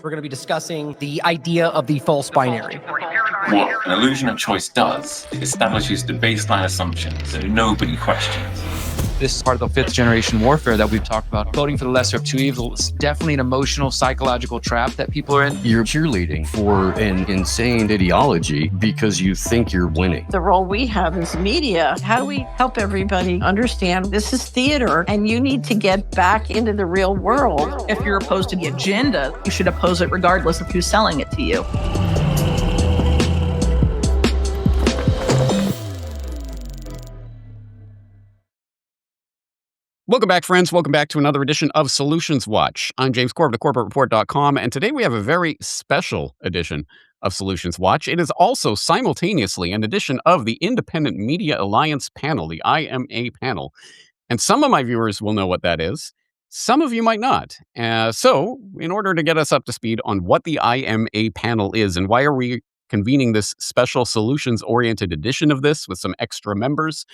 We're going to be discussing the idea of the false binary. What an illusion of choice does, it establishes the baseline assumptions that nobody questions. This is part of the fifth generation warfare that we've talked about. Voting for the lesser of two evils is definitely an emotional, psychological trap that people are in. You're cheerleading for an insane ideology because you think you're winning. The role we have as media, how do we help everybody understand this is theater and you need to get back into the real world? If you're opposed to the agenda, you should oppose it regardless of who's selling it to you. Welcome back, friends. Welcome back to another edition of Solutions Watch. I'm James Corbett of CorbettReport.com, and today we have a very special edition of Solutions Watch. It is also simultaneously an edition of the Independent Media Alliance panel, the IMA panel. And some of my viewers will know what that is. Some of you might not. So, in order to get us up to speed on what the IMA panel is and why are we convening this special solutions-oriented edition of this with some extra members,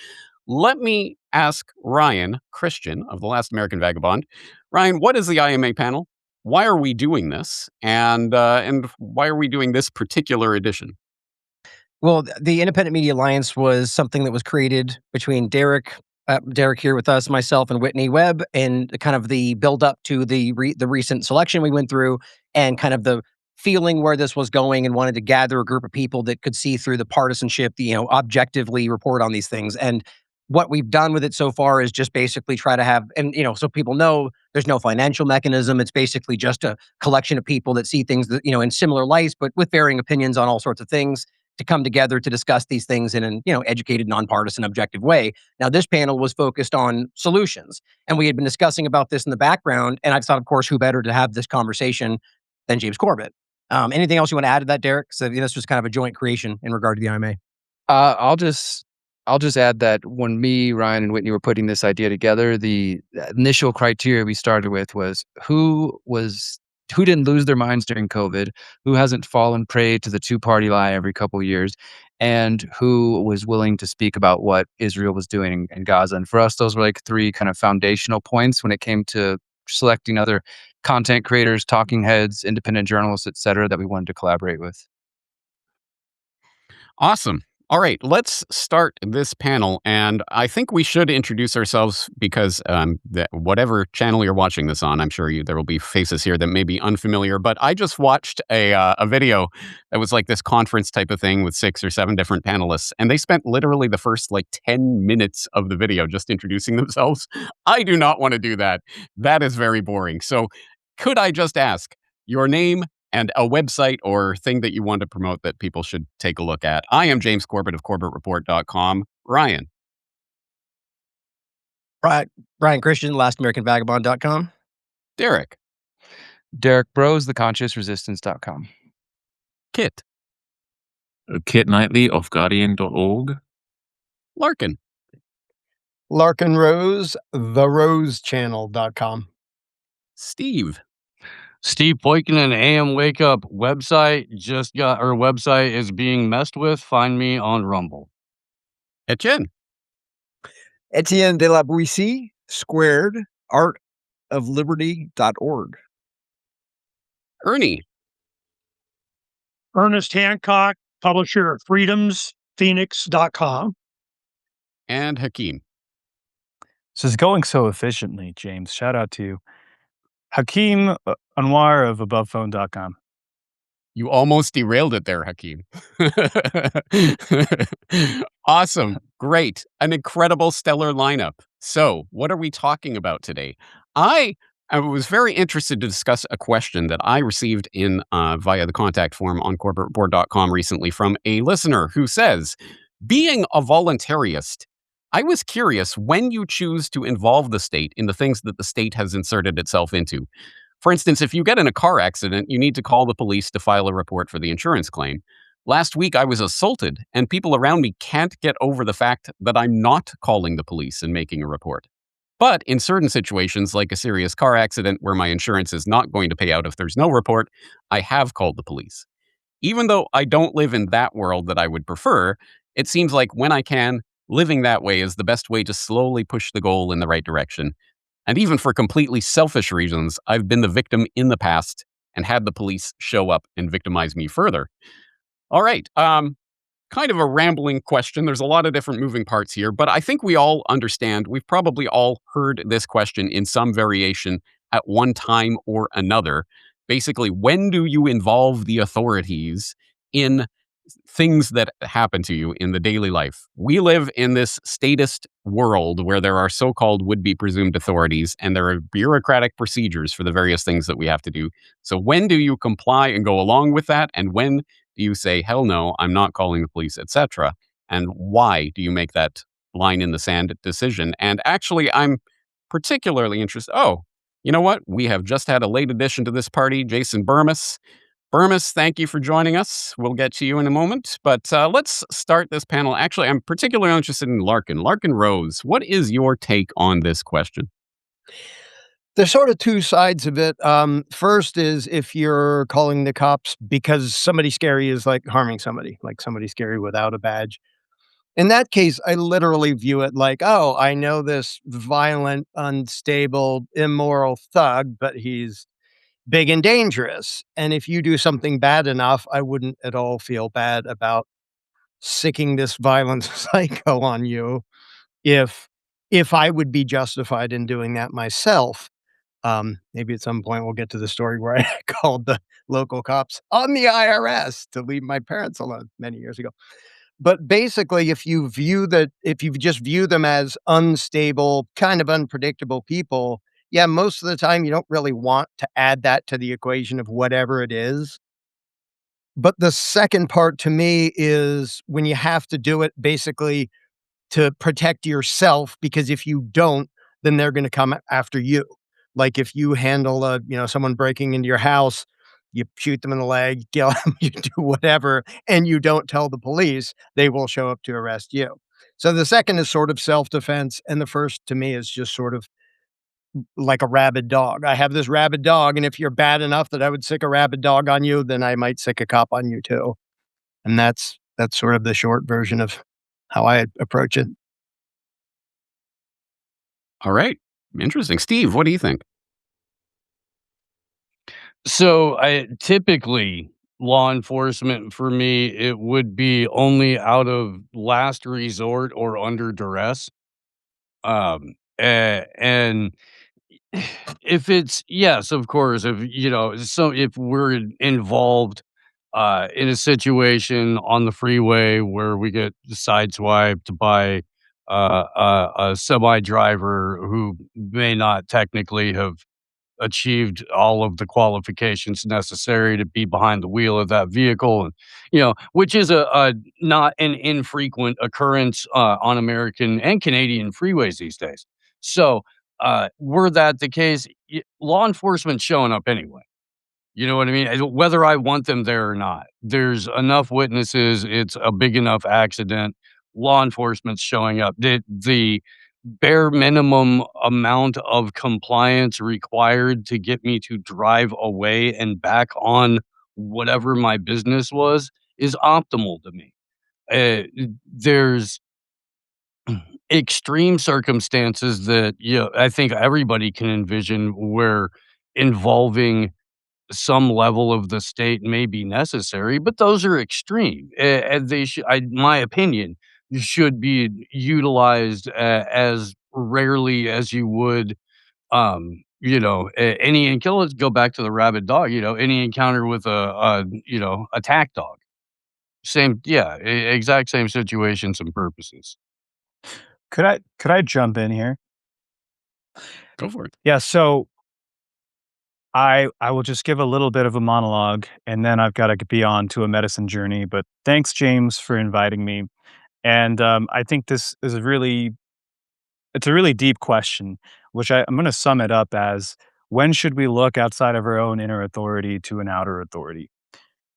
let me ask Ryan Cristian of The Last American Vagabond. Ryan, what is the IMA panel? Why are we doing this? And why are we doing this particular edition? Well, the Independent Media Alliance was something that was created between Derrick here with us, myself, and Whitney Webb, and kind of the build up to the recent selection we went through, and kind of the feeling where this was going, and wanted to gather a group of people that could see through the partisanship, objectively report on these things. And what we've done with it so far is just basically try to have, and so people know there's no financial mechanism. It's basically just a collection of people that see things that, in similar lights, but with varying opinions on all sorts of things, to come together to discuss these things in an, educated, nonpartisan, objective way. Now, this panel was focused on solutions, and we had been discussing about this in the background, and I thought, of course, who better to have this conversation than James Corbett. Anything else you want to add to that, Derrick? So this was kind of a joint creation in regard to the IMA. I'll just add that when me, Ryan, and Whitney were putting this idea together, the initial criteria we started with was who didn't lose their minds during COVID, who hasn't fallen prey to the two-party lie every couple of years, and who was willing to speak about what Israel was doing in Gaza. And for us, those were like three kind of foundational points when it came to selecting other content creators, talking heads, independent journalists, et cetera, that we wanted to collaborate with. Awesome. All right, let's start this panel, and I think we should introduce ourselves because whatever channel you're watching this on, I'm sure there will be faces here that may be unfamiliar, but I just watched a video that was like this conference type of thing with 6 or 7 different panelists, and they spent literally the first 10 minutes of the video just introducing themselves. I do not want to do that. That is very boring. So could I just ask your name and a website or thing that you want to promote that people should take a look at? I am James Corbett of CorbettReport.com. Ryan. Ryan Cristian, LastAmericanVagabond.com. Derrick. Derrick Broze, TheConsciousResistance.com. Kit. Kit Knightley of Guardian.org. Larken. Larken Rose, TheRoseChannel.com. Steve. Steve Poikonen, AM Wakeup website website is being messed with. Find me on Rumble. Etienne. Etienne de La Boetie2, squared, artofliberty.org. Ernie. Ernest Hancock, publisher of freedomsphoenix.com. And Hakeem. This is going so efficiently, James. Shout out to you. Hakeem Anwar of AbovePhone.com. You almost derailed it there, Hakeem. Awesome. Great. An incredible, stellar lineup. So, what are we talking about today? I was very interested to discuss a question that I received in via the contact form on CorbettReport.com recently from a listener who says, being a voluntarist, I was curious when you choose to involve the state in the things that the state has inserted itself into. For instance, if you get in a car accident, you need to call the police to file a report for the insurance claim. Last week, I was assaulted, and people around me can't get over the fact that I'm not calling the police and making a report. But in certain situations, like a serious car accident where my insurance is not going to pay out if there's no report, I have called the police. Even though I don't live in that world that I would prefer, it seems like when I can, living that way is the best way to slowly push the goal in the right direction. And even for completely selfish reasons, I've been the victim in the past and had the police show up and victimize me further? All right. Kind of a rambling question. There's a lot of different moving parts here, but I think we all understand. We've probably all heard this question in some variation at one time or another. Basically, when do you involve the authorities in things that happen to you in the daily life? We live in this statist world where there are so-called would-be presumed authorities, and there are bureaucratic procedures for the various things that we have to do. So when do you comply and go along with that? And when do you say, hell no, I'm not calling the police, etc.? And why do you make that line in the sand decision? And actually, I'm particularly interested. Oh, you know what? We have just had a late addition to this party, Jason Bermas. Bermas, thank you for joining us. We'll get to you in a moment, but let's start this panel. Actually, I'm particularly interested in Larken. Larken Rose, what is your take on this question? There's sort of two sides of it. First is if you're calling the cops because somebody scary is like harming somebody, like somebody scary without a badge. In that case, I literally view it like, oh, I know this violent, unstable, immoral thug, but he's big and dangerous. And if you do something bad enough, I wouldn't at all feel bad about sicking this violent psycho on you if I would be justified in doing that myself. Maybe at some point we'll get to the story where I called the local cops on the IRS to leave my parents alone many years ago. But basically, if you just view them as unstable, kind of unpredictable people, yeah, most of the time you don't really want to add that to the equation of whatever it is. But the second part to me is when you have to do it basically to protect yourself, because if you don't, then they're going to come after you. Like if you handle someone breaking into your house, you shoot them in the leg, kill them, you do whatever, and you don't tell the police, they will show up to arrest you. So the second is sort of self-defense, and the first to me is just sort of like a rabid dog. I have this rabid dog, and if you're bad enough that I would sick a rabid dog on you, then I might sick a cop on you too. And that's sort of the short version of how I approach it. All right. Interesting. Steve, what do you think? So I typically law enforcement for me, it would be only out of last resort or under duress. And if it's yes, of course, if we're involved in a situation on the freeway where we get sideswiped by a semi driver who may not technically have achieved all of the qualifications necessary to be behind the wheel of that vehicle, and which is a not an infrequent occurrence on American and Canadian freeways these days. So were that the case, law enforcement showing up anyway. You know what I mean? Whether I want them there or not, there's enough witnesses. It's a big enough accident. Law enforcement's showing up. The bare minimum amount of compliance required to get me to drive away and back on whatever my business was is optimal to me. There's extreme circumstances that I think everybody can envision where involving some level of the state may be necessary, but those are extreme. And they should, my opinion, should be utilized as rarely as you would, any encounter. Let's go back to the rabid dog. Any encounter with a attack dog. Same, yeah, exact same situations and purposes. Could I jump in here? Go for it. Yeah, so I will just give a little bit of a monologue, and then I've got to be on to a medicine journey. But thanks, James, for inviting me. And I think this is it's a really deep question, which I'm going to sum it up as: when should we look outside of our own inner authority to an outer authority?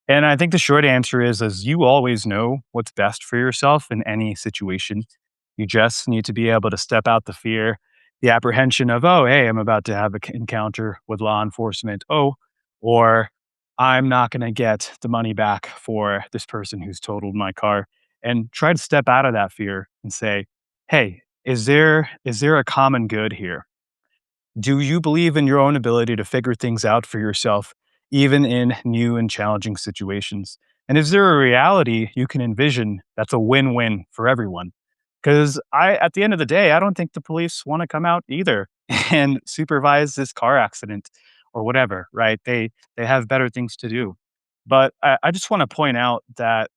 And I think the short answer is you always know what's best for yourself in any situation. You just need to be able to step out the fear, the apprehension of, oh, hey, I'm about to have an encounter with law enforcement. Oh, or I'm not going to get the money back for this person who's totaled my car. And try to step out of that fear and say, hey, is there a common good here? Do you believe in your own ability to figure things out for yourself, even in new and challenging situations? And is there a reality you can envision that's a win-win for everyone? Because at the end of the day, I don't think the police want to come out either and supervise this car accident or whatever, right? They have better things to do. But I just want to point out that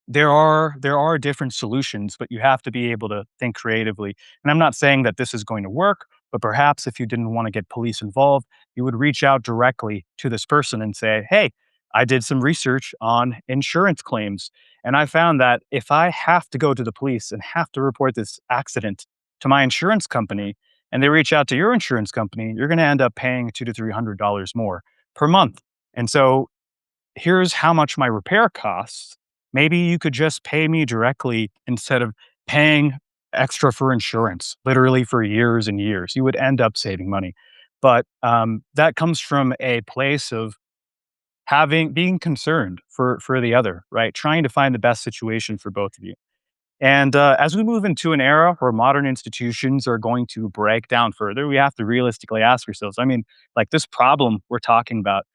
there are different solutions, but you have to be able to think creatively. And I'm not saying that this is going to work, but perhaps if you didn't want to get police involved, you would reach out directly to this person and say, "Hey, I did some research on insurance claims, and I found that if I have to go to the police and have to report this accident to my insurance company, and they reach out to your insurance company, you're going to end up paying $200 to $300 more per month. And so here's how much my repair costs. Maybe you could just pay me directly instead of paying extra for insurance, literally for years and years. You would end up saving money. But that comes from a place of being concerned for the other, right? Trying to find the best situation for both of you. And as we move into an era where modern institutions are going to break down further, we have to realistically ask ourselves, I mean, like this problem we're talking about,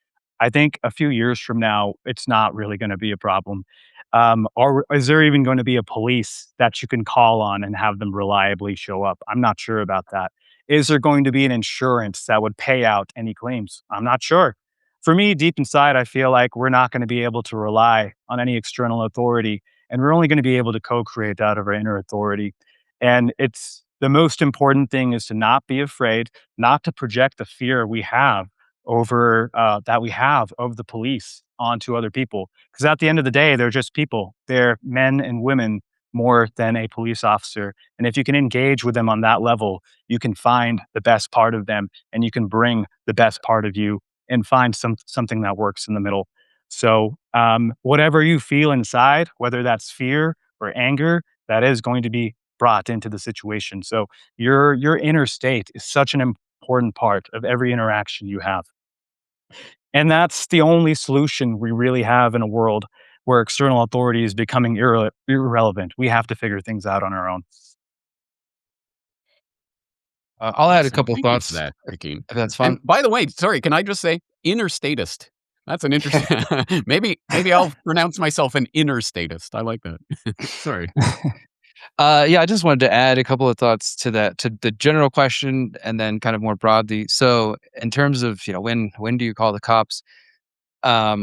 I think a few years from now, it's not really going to be a problem. Or is there even going to be a police that you can call on and have them reliably show up? I'm not sure about that. Is there going to be an insurance that would pay out any claims? I'm not sure. For me, deep inside, I feel like we're not going to be able to rely on any external authority, and we're only going to be able to co-create out of our inner authority. And it's the most important thing is to not be afraid, not to project the fear we have over that we have of the police onto other people. Because at the end of the day, they're just people. They're men and women more than a police officer. And if you can engage with them on that level, you can find the best part of them and you can bring the best part of you and find something that works in the middle. So whatever you feel inside, whether that's fear or anger, that is going to be brought into the situation. So your inner state is such an important part of every interaction you have. And that's the only solution we really have in a world where external authority is becoming irrelevant. We have to figure things out on our own. I'll add a Awesome. couple Thank you for thoughts, that, Hakeem. if that's fine. And by the way, sorry, can I just say inner statist? That's an interesting. maybe I'll pronounce myself an inner statist. I like that. Sorry. Yeah, I just wanted to add a couple of thoughts to that, to the general question, and then kind of more broadly. So, in terms of when do you call the cops? For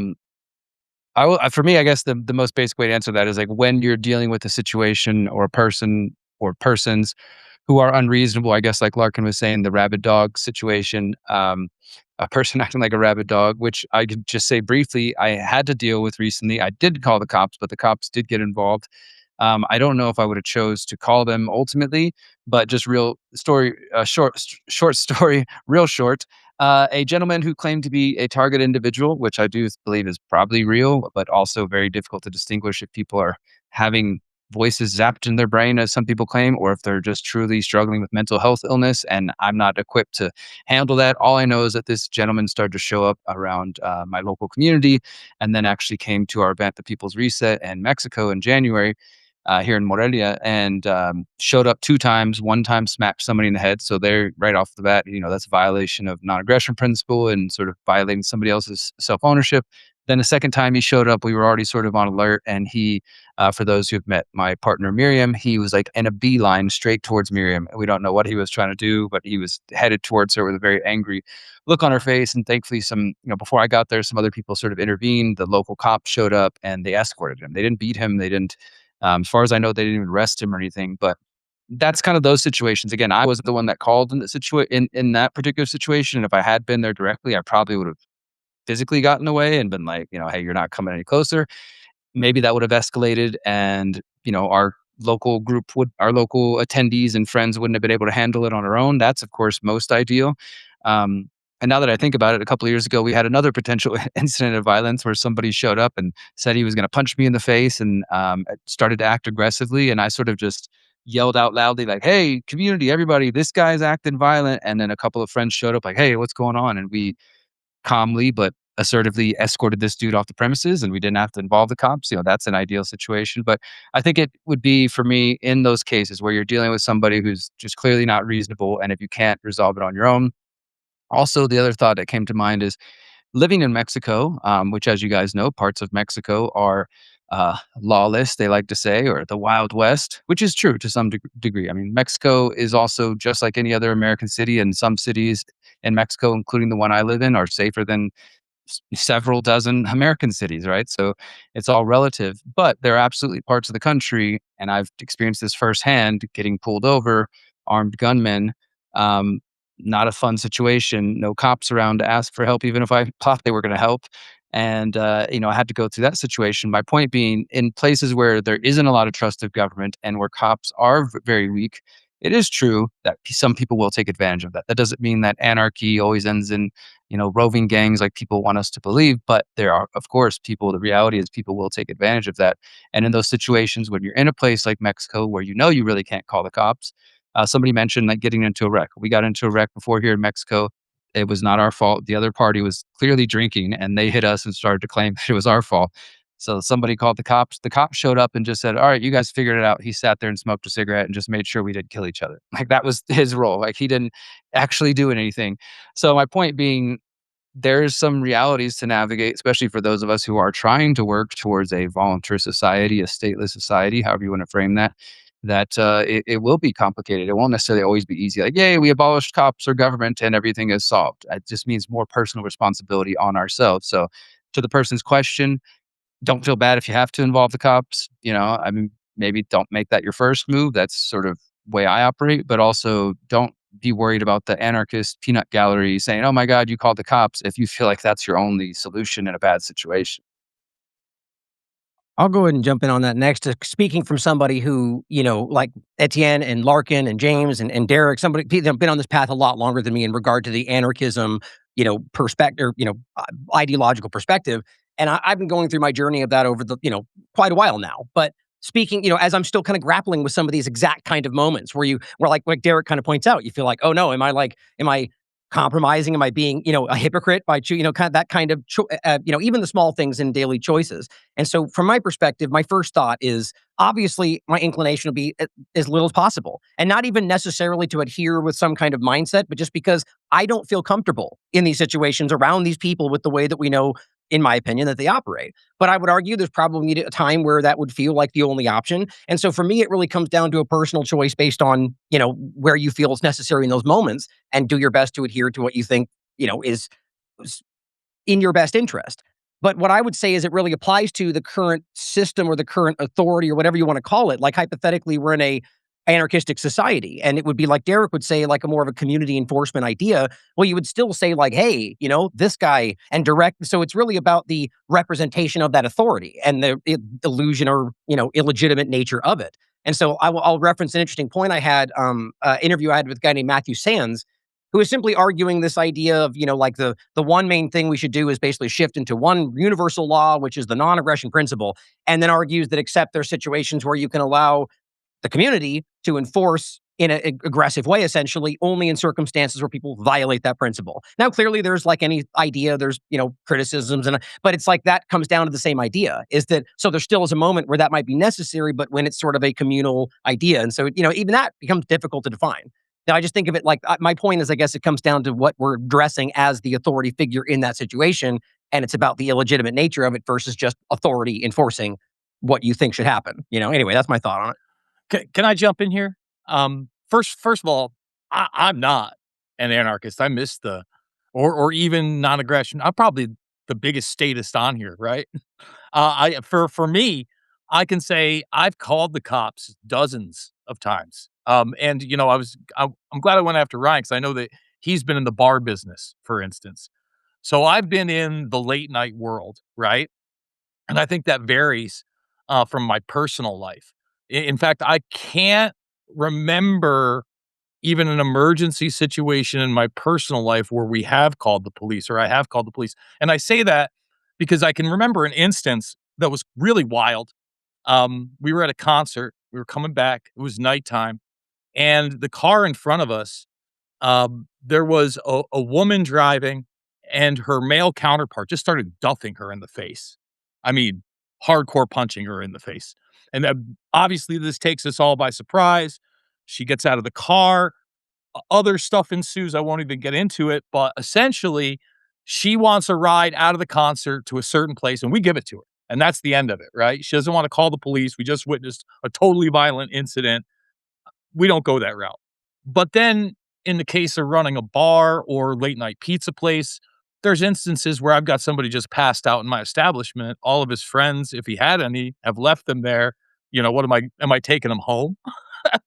me, I guess the most basic way to answer that is like when you're dealing with a situation or a person or persons who are unreasonable. I guess like Larkin was saying, the rabid dog situation, a person acting like a rabid dog, which I could just say briefly, I had to deal with recently. I did call the cops, but the cops did get involved. I don't know if I would have chose to call them ultimately, but just real story, short story, real short. A gentleman who claimed to be a target individual, which I do believe is probably real, but also very difficult to distinguish if people are having voices zapped in their brain, as some people claim, or if they're just truly struggling with mental health illness. And I'm not equipped to handle that. All I know is that this gentleman started to show up around my local community and then actually came to our event, the People's Reset in Mexico in January. Here in Morelia, and showed up 2 times. 1 time smacked somebody in the head. So they're right off the bat, that's a violation of non-aggression principle and sort of violating somebody else's self-ownership. Then the second time he showed up, we were already sort of on alert. And he, for those who've met my partner Miriam, he was like in a beeline straight towards Miriam. We don't know what he was trying to do, but he was headed towards her with a very angry look on her face. And thankfully, before I got there, some other people sort of intervened. The local cops showed up and they escorted him. They didn't beat him. They didn't. As far as I know, they didn't even arrest him or anything. But that's kind of those situations. Again, I wasn't the one that called in that particular situation. And if I had been there directly, I probably would have physically gotten away and been like, hey, you're not coming any closer. Maybe that would have escalated, and our local attendees and friends wouldn't have been able to handle it on our own. That's of course most ideal. And now that I think about it, a couple of years ago, we had another potential incident of violence where somebody showed up and said he was going to punch me in the face and started to act aggressively. And I sort of just yelled out loudly, like, "Hey, community, everybody, this guy's acting violent." And then a couple of friends showed up like, "Hey, what's going on?" And we calmly but assertively escorted this dude off the premises, and we didn't have to involve the cops. That's an ideal situation. But I think it would be, for me, in those cases where you're dealing with somebody who's just clearly not reasonable, and if you can't resolve it on your own. Also, the other thought that came to mind is living in Mexico, which, as you guys know, parts of Mexico are lawless, they like to say, or the Wild West, which is true to some degree. I mean, Mexico is also just like any other American city, and some cities in Mexico, including the one I live in, are safer than several dozen American cities, right? So it's all relative, but there are absolutely parts of the country, and I've experienced this firsthand, getting pulled over, armed gunmen. Um, Not a fun situation. No cops around to ask for help, even if I thought they were going to help. And I had to go through that situation. My point being, in places where there isn't a lot of trust of government and where cops are very weak, it is true that some people will take advantage of that. That doesn't mean that anarchy always ends in roving gangs like people want us to believe. But there are, of course, people, the reality is people will take advantage of that. And in those situations, when you're in a place like Mexico where you really can't call the cops, somebody mentioned like getting into a wreck. We got into a wreck before here in Mexico. It was not our fault. The other party was clearly drinking and they hit us and started to claim it was our fault. So somebody called the cops. The cops showed up and just said, "All right, you guys figured it out." He sat there and smoked a cigarette and just made sure we didn't kill each other. Like that was his role. Like he didn't actually do anything. So my point being, there's some realities to navigate, especially for those of us who are trying to work towards a volunteer society, a stateless society, however you want to frame that, it will be complicated. It won't necessarily always be easy. Like, yay, we abolished cops or government and everything is solved. It just means more personal responsibility on ourselves. So to the person's question, don't feel bad if you have to involve the cops. I mean, maybe don't make that your first move. That's sort of way I operate, but also don't be worried about the anarchist peanut gallery saying, "Oh my God, you called the cops," if you feel like that's your only solution in a bad situation. I'll go ahead and jump in on that next. Speaking from somebody who, like Etienne and Larken and James and Derrick, somebody that have been on this path a lot longer than me in regard to the anarchism, perspective, ideological perspective. And I've been going through my journey of that over the, quite a while now. But speaking, as I'm still kind of grappling with some of these exact kind of moments where like Derrick kind of points out, you feel like, oh no, am I compromising? Am I being, a hypocrite by, kind of that kind of, even the small things in daily choices. And so from my perspective, my first thought is obviously my inclination will be as little as possible, and not even necessarily to adhere with some kind of mindset, but just because I don't feel comfortable in these situations around these people with the way that we know, in my opinion, that they operate. But I would argue there's probably a time where that would feel like the only option. And so for me, it really comes down to a personal choice based on, where you feel it's necessary in those moments, and do your best to adhere to what you think, is in your best interest. But what I would say is it really applies to the current system or the current authority or whatever you want to call it. Like hypothetically, we're in a anarchistic society, and it would be like Derrick would say, like a more of a community enforcement idea. Well, you would still say like, hey, this guy, and direct. So it's really about the representation of that authority and the illusion or, illegitimate nature of it. And so I'll reference an interesting point I had, interview I had with a guy named Matthew Sands, who is simply arguing this idea of, like the one main thing we should do is basically shift into one universal law, which is the non-aggression principle, and then argues that except there are situations where you can allow the community to enforce in an aggressive way, essentially, only in circumstances where people violate that principle. Now, clearly, there's like any idea, there's, criticisms, but it's like that comes down to the same idea, is that, so there still is a moment where that might be necessary, but when it's sort of a communal idea. And so, even that becomes difficult to define. Now, I just think of it like, my point is, I guess it comes down to what we're addressing as the authority figure in that situation. And it's about the illegitimate nature of it versus just authority enforcing what you think should happen. Anyway, that's my thought on it. Can I jump in here? First of all, I'm not an anarchist. I miss or even non-aggression. I'm probably the biggest statist on here, right? For me, I can say I've called the cops dozens of times. And I'm glad I went after Ryan, because I know that he's been in the bar business, for instance. So I've been in the late night world, right? And I think that varies from my personal life. In fact, I can't remember even an emergency situation in my personal life where we have called the police, or I have called the police. And I say that because I can remember an instance that was really wild. We were at a concert. We were coming back. It was nighttime. And the car in front of us, there was a woman driving, and her male counterpart just started duffing her in the face. I mean, hardcore punching her in the face. And obviously, this takes us all by surprise. She gets out of the car. Other stuff ensues. I won't even get into it. But essentially, She wants a ride out of the concert to a certain place, and we give it to her. And that's the end of it, right? She doesn't want to call the police. We just witnessed a totally violent incident. We don't go that route. But then in the case of running a bar or late night pizza place, there's instances where I've got somebody just passed out in my establishment. All of his friends, if he had any, have left them there. What am I taking them home?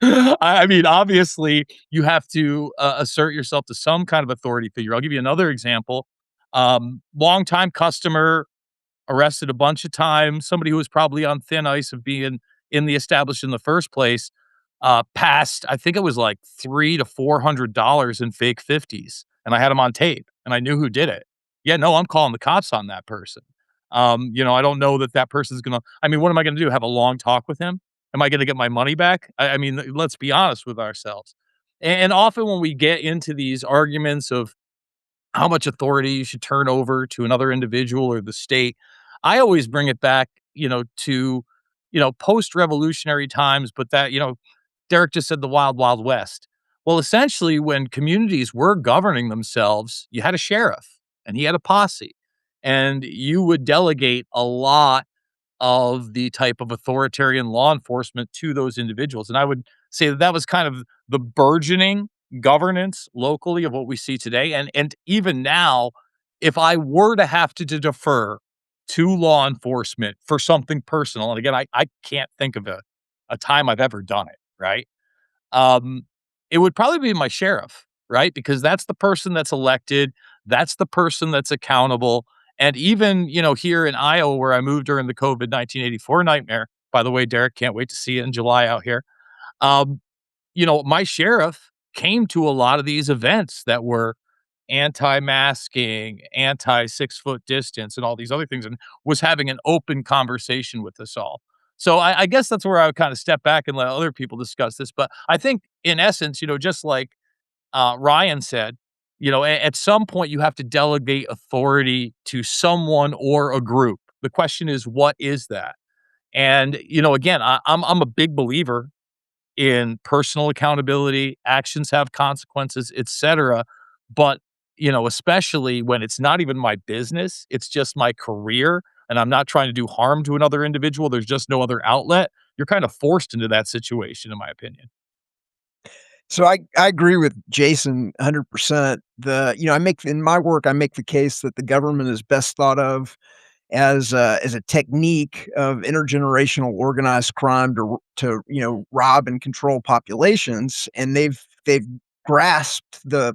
I mean, obviously, you have to assert yourself to some kind of authority figure. I'll give you another example. Longtime customer, arrested a bunch of times. Somebody who was probably on thin ice of being in the establishment in the first place, passed, I think it was like $300 to $400 in fake 50s. And I had him on tape and I knew who did it. Yeah, no, I'm calling the cops on that person. I don't know that person's going to, I mean, what am I going to do? Have a long talk with him? Am I going to get my money back? I mean, let's be honest with ourselves. And often when we get into these arguments of how much authority you should turn over to another individual or the state, I always bring it back, to, post-revolutionary times, but that, Derek just said the wild, wild west. Well, essentially, when communities were governing themselves, you had a sheriff and he had a posse, and you would delegate a lot of the type of authoritarian law enforcement to those individuals. And I would say that was kind of the burgeoning governance locally of what we see today. And even now, if I were to have to defer to law enforcement for something personal, and again, I can't think of a time I've ever done it, right? It would probably be my sheriff, right? Because that's the person that's elected. That's the person that's accountable. And even, here in Iowa, where I moved during the COVID 1984 nightmare, by the way, Derek, can't wait to see you in July out here. My sheriff came to a lot of these events that were anti-masking, anti-6-foot distance, and all these other things, and was having an open conversation with us all. So I guess that's where I would kind of step back and let other people discuss this. But I think in essence, just like Ryan said, at some point you have to delegate authority to someone or a group. The question is, what is that? And, again, I'm a big believer in personal accountability, actions have consequences, etc. But, especially when it's not even my business, it's just my career, and I'm not trying to do harm to another individual. There's just no other outlet. You're kind of forced into that situation, in my opinion. So I agree with Jason 100%. In my work, I make the case that the government is best thought of as a technique of intergenerational organized crime to rob and control populations, and they've grasped a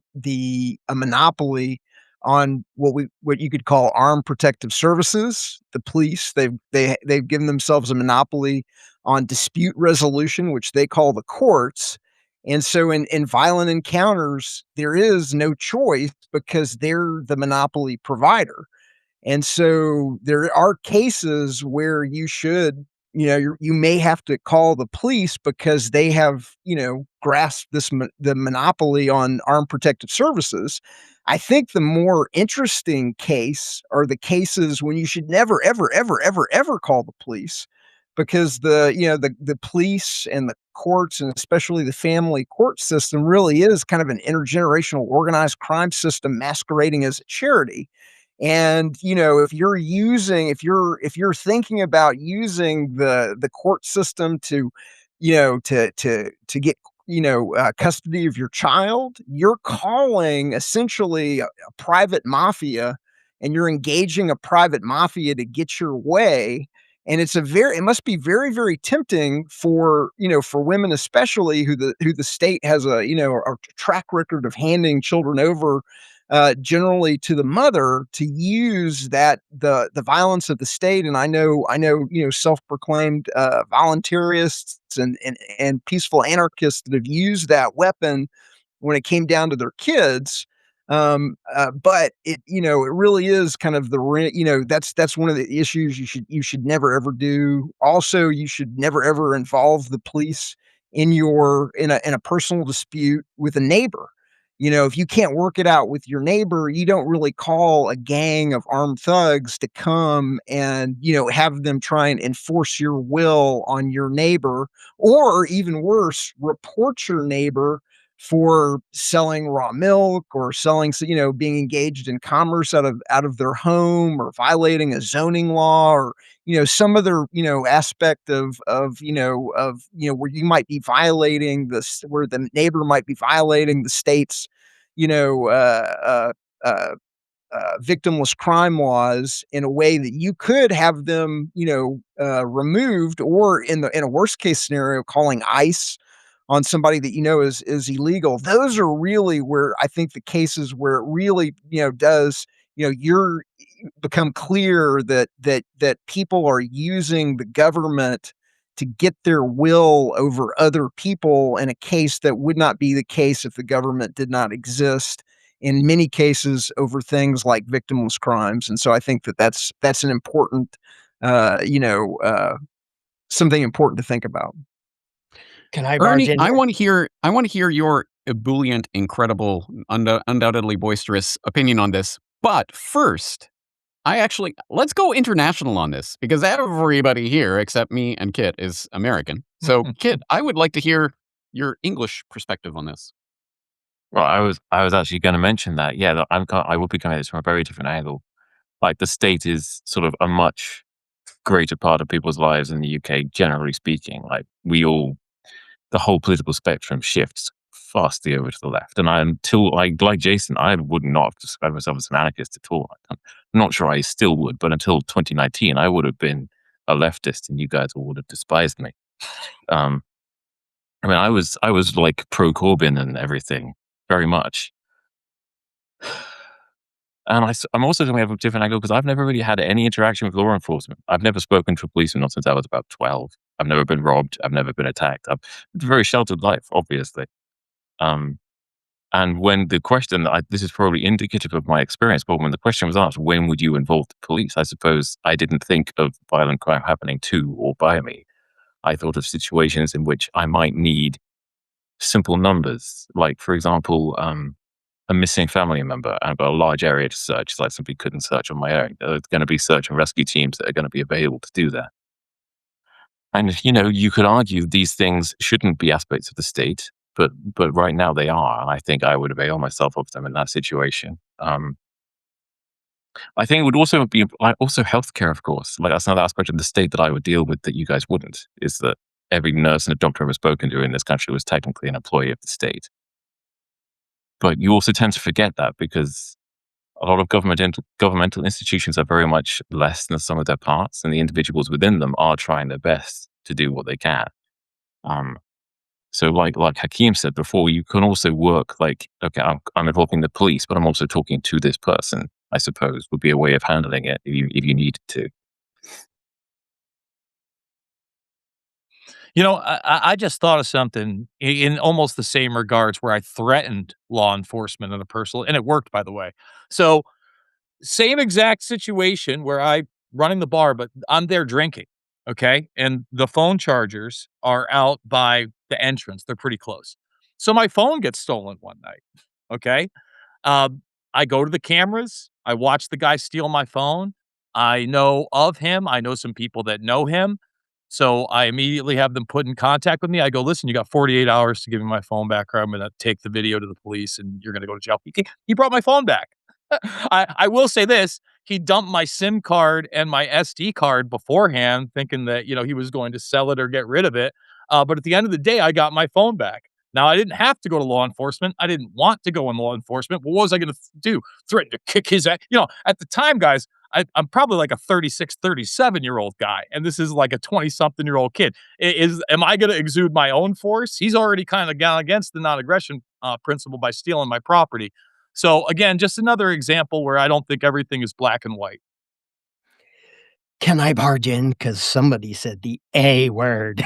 monopoly on what you could call armed protective services, the police. They've given themselves a monopoly on dispute resolution, which they call the courts. And so in violent encounters, there is no choice because they're the monopoly provider. And so there are cases where you may have to call the police because they have, grasped the monopoly on armed protective services. I think the more interesting case are the cases when you should never, ever, ever, ever, ever call the police, because the police and the courts, and especially the family court system, really is kind of an intergenerational organized crime system masquerading as a charity. And if you're thinking about using the court system to get custody of your child, you're calling essentially a private mafia, and you're engaging a private mafia to get your way. And it must be very, very tempting for women, especially who the state has a track record of handing children over generally to the mother, to use the violence of the state. And I know self-proclaimed voluntarists and peaceful anarchists that have used that weapon when it came down to their kids. But it really is kind of that's one of the issues you should never ever do. Also, you should never ever involve the police in a personal dispute with a neighbor. If you can't work it out with your neighbor, you don't really call a gang of armed thugs to come and, have them try and enforce your will on your neighbor, or even worse, report your neighbor for selling raw milk or selling, being engaged in commerce out of their home or violating a zoning law or, some other, aspect where you might be violating this, where the neighbor might be violating the state's, you know, victimless crime laws in a way that you could have them, removed, or in a worst case scenario, calling ICE on somebody that is illegal. Those are really where I think the cases where it really does you're become clear that people are using the government to get their will over other people in a case that would not be the case if the government did not exist, in many cases over things like victimless crimes. And so I think that's an important something important to think about. Can I barge Ernie, in I here? want to hear your ebullient, incredible, undoubtedly boisterous opinion on this. But first, let's go international on this, because everybody here except me and Kit is American. So, Kit, I would like to hear your English perspective on this. Well, I was actually going to mention that. Yeah, I will be coming at this from a very different angle. Like, the state is sort of a much greater part of people's lives in the UK, generally speaking. Like, the whole political spectrum shifts vastly over to the left. And like Jason, I would not describe myself as an anarchist at all. I'm not sure I still would, but until 2019, I would have been a leftist, and you guys all would have despised me. I mean, I was like pro Corbyn and everything, very much. And I'm also going to have a different angle, because I've never really had any interaction with law enforcement. I've never spoken to a policeman, not since I was about 12. I've never been robbed. I've never been attacked. I've lived a very sheltered life, obviously. And when the question, this is probably indicative of my experience, but when the question was asked, when would you involve the police? I suppose I didn't think of violent crime happening to or by me. I thought of situations in which I might need simple numbers, like, for example, a missing family member, and I've got a large area to search. It's like somebody couldn't search on my own. There's going to be search and rescue teams that are going to be available to do that. And, you could argue these things shouldn't be aspects of the state, but right now they are. And I think I would avail myself of them in that situation. I think it would also be healthcare, of course. Like, that's another aspect of the state that I would deal with that you guys wouldn't, is that every nurse and a doctor I've ever spoken to in this country was technically an employee of the state. But you also tend to forget that, because a lot of governmental institutions are very much less than the sum of their parts, and the individuals within them are trying their best to do what they can. So like Hakeem said before, you can also work like, okay, I'm involving the police, but I'm also talking to this person, I suppose, would be a way of handling it if you needed to. I just thought of something in almost the same regards, where I threatened law enforcement in a personal, and it worked, by the way. So, same exact situation where I'm running the bar, but I'm there drinking. Okay. And the phone chargers are out by the entrance. They're pretty close. So my phone gets stolen one night. Okay. I go to the cameras. I watch the guy steal my phone. I know of him. I know some people that know him. So I immediately have them put in contact with me. I go, listen, you got 48 hours to give me my phone back, or I'm going to take the video to the police and you're going to go to jail. He brought my phone back. I will say this. He dumped my SIM card and my SD card beforehand, thinking that, he was going to sell it or get rid of it. But at the end of the day, I got my phone back. Now, I didn't have to go to law enforcement. I didn't want to go in law enforcement. But what was I going to do? Threaten to kick his ass? At the time, guys, I'm probably like a 36, 37-year-old guy, and this is like a 20-something-year-old kid. Am I going to exude my own force? He's already kind of gone against the non-aggression principle by stealing my property. So, again, just another example where I don't think everything is black and white. Can I barge in? Because somebody said the A word.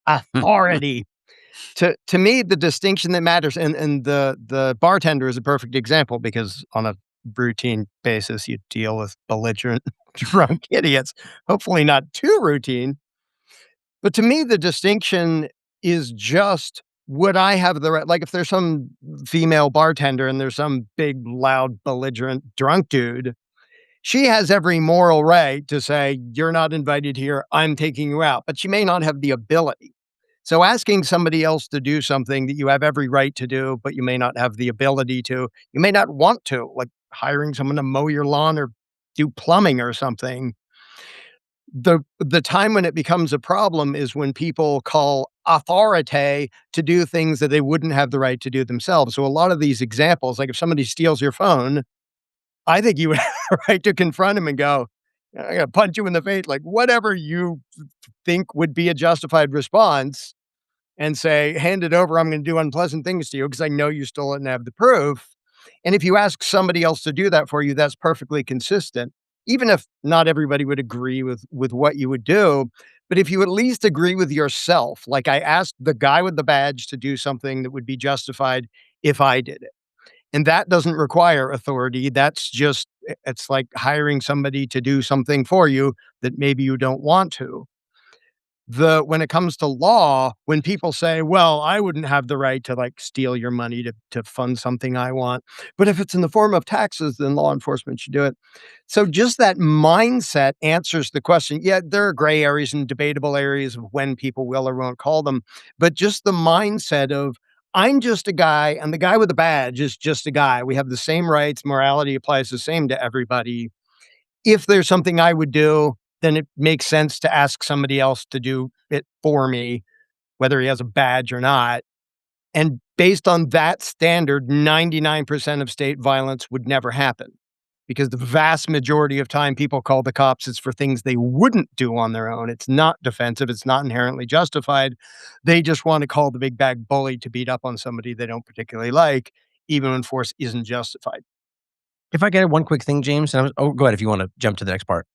Authority. To me, the distinction that matters, and the bartender is a perfect example, because on a routine basis, you deal with belligerent, drunk idiots. Hopefully not too routine. But to me, the distinction is just, would I have the right, like if there's some female bartender and there's some big, loud, belligerent, drunk dude, she has every moral right to say, you're not invited here, I'm taking you out. But she may not have the ability. So asking somebody else to do something that you have every right to do, but you may not have the ability to, you may not want to, like hiring someone to mow your lawn or do plumbing or something. The time when it becomes a problem is when people call authority to do things that they wouldn't have the right to do themselves. So a lot of these examples, like if somebody steals your phone, I think you would have a right to confront him and go, "I'm gonna punch you in the face," like whatever you think would be a justified response, and say, "Hand it over. I'm going to do unpleasant things to you because I know you stole it and have the proof." And if you ask somebody else to do that for you, that's perfectly consistent. Even if not everybody would agree with what you would do, but if you at least agree with yourself, like I asked the guy with the badge to do something that would be justified if I did it. And that doesn't require authority. That's just it's like hiring somebody to do something for you that maybe you don't want to. When it comes to law, when people say, "Well, I wouldn't have the right to, like, steal your money to fund something I want, but if it's in the form of taxes, then law enforcement should do it." So just that mindset answers the question. Yeah, there are gray areas and debatable areas of when people will or won't call them, but just the mindset of, "I'm just a guy, and the guy with the badge is just a guy. We have the same rights. Morality applies the same to everybody. If there's something I would do, then it makes sense to ask somebody else to do it for me, whether he has a badge or not." And based on that standard, 99% of state violence would never happen because the vast majority of time people call the cops is for things they wouldn't do on their own. It's not defensive. It's not inherently justified. They just want to call the big bag bully to beat up on somebody they don't particularly like, even when force isn't justified. If I get one quick thing, James, go ahead if you want to jump to the next part.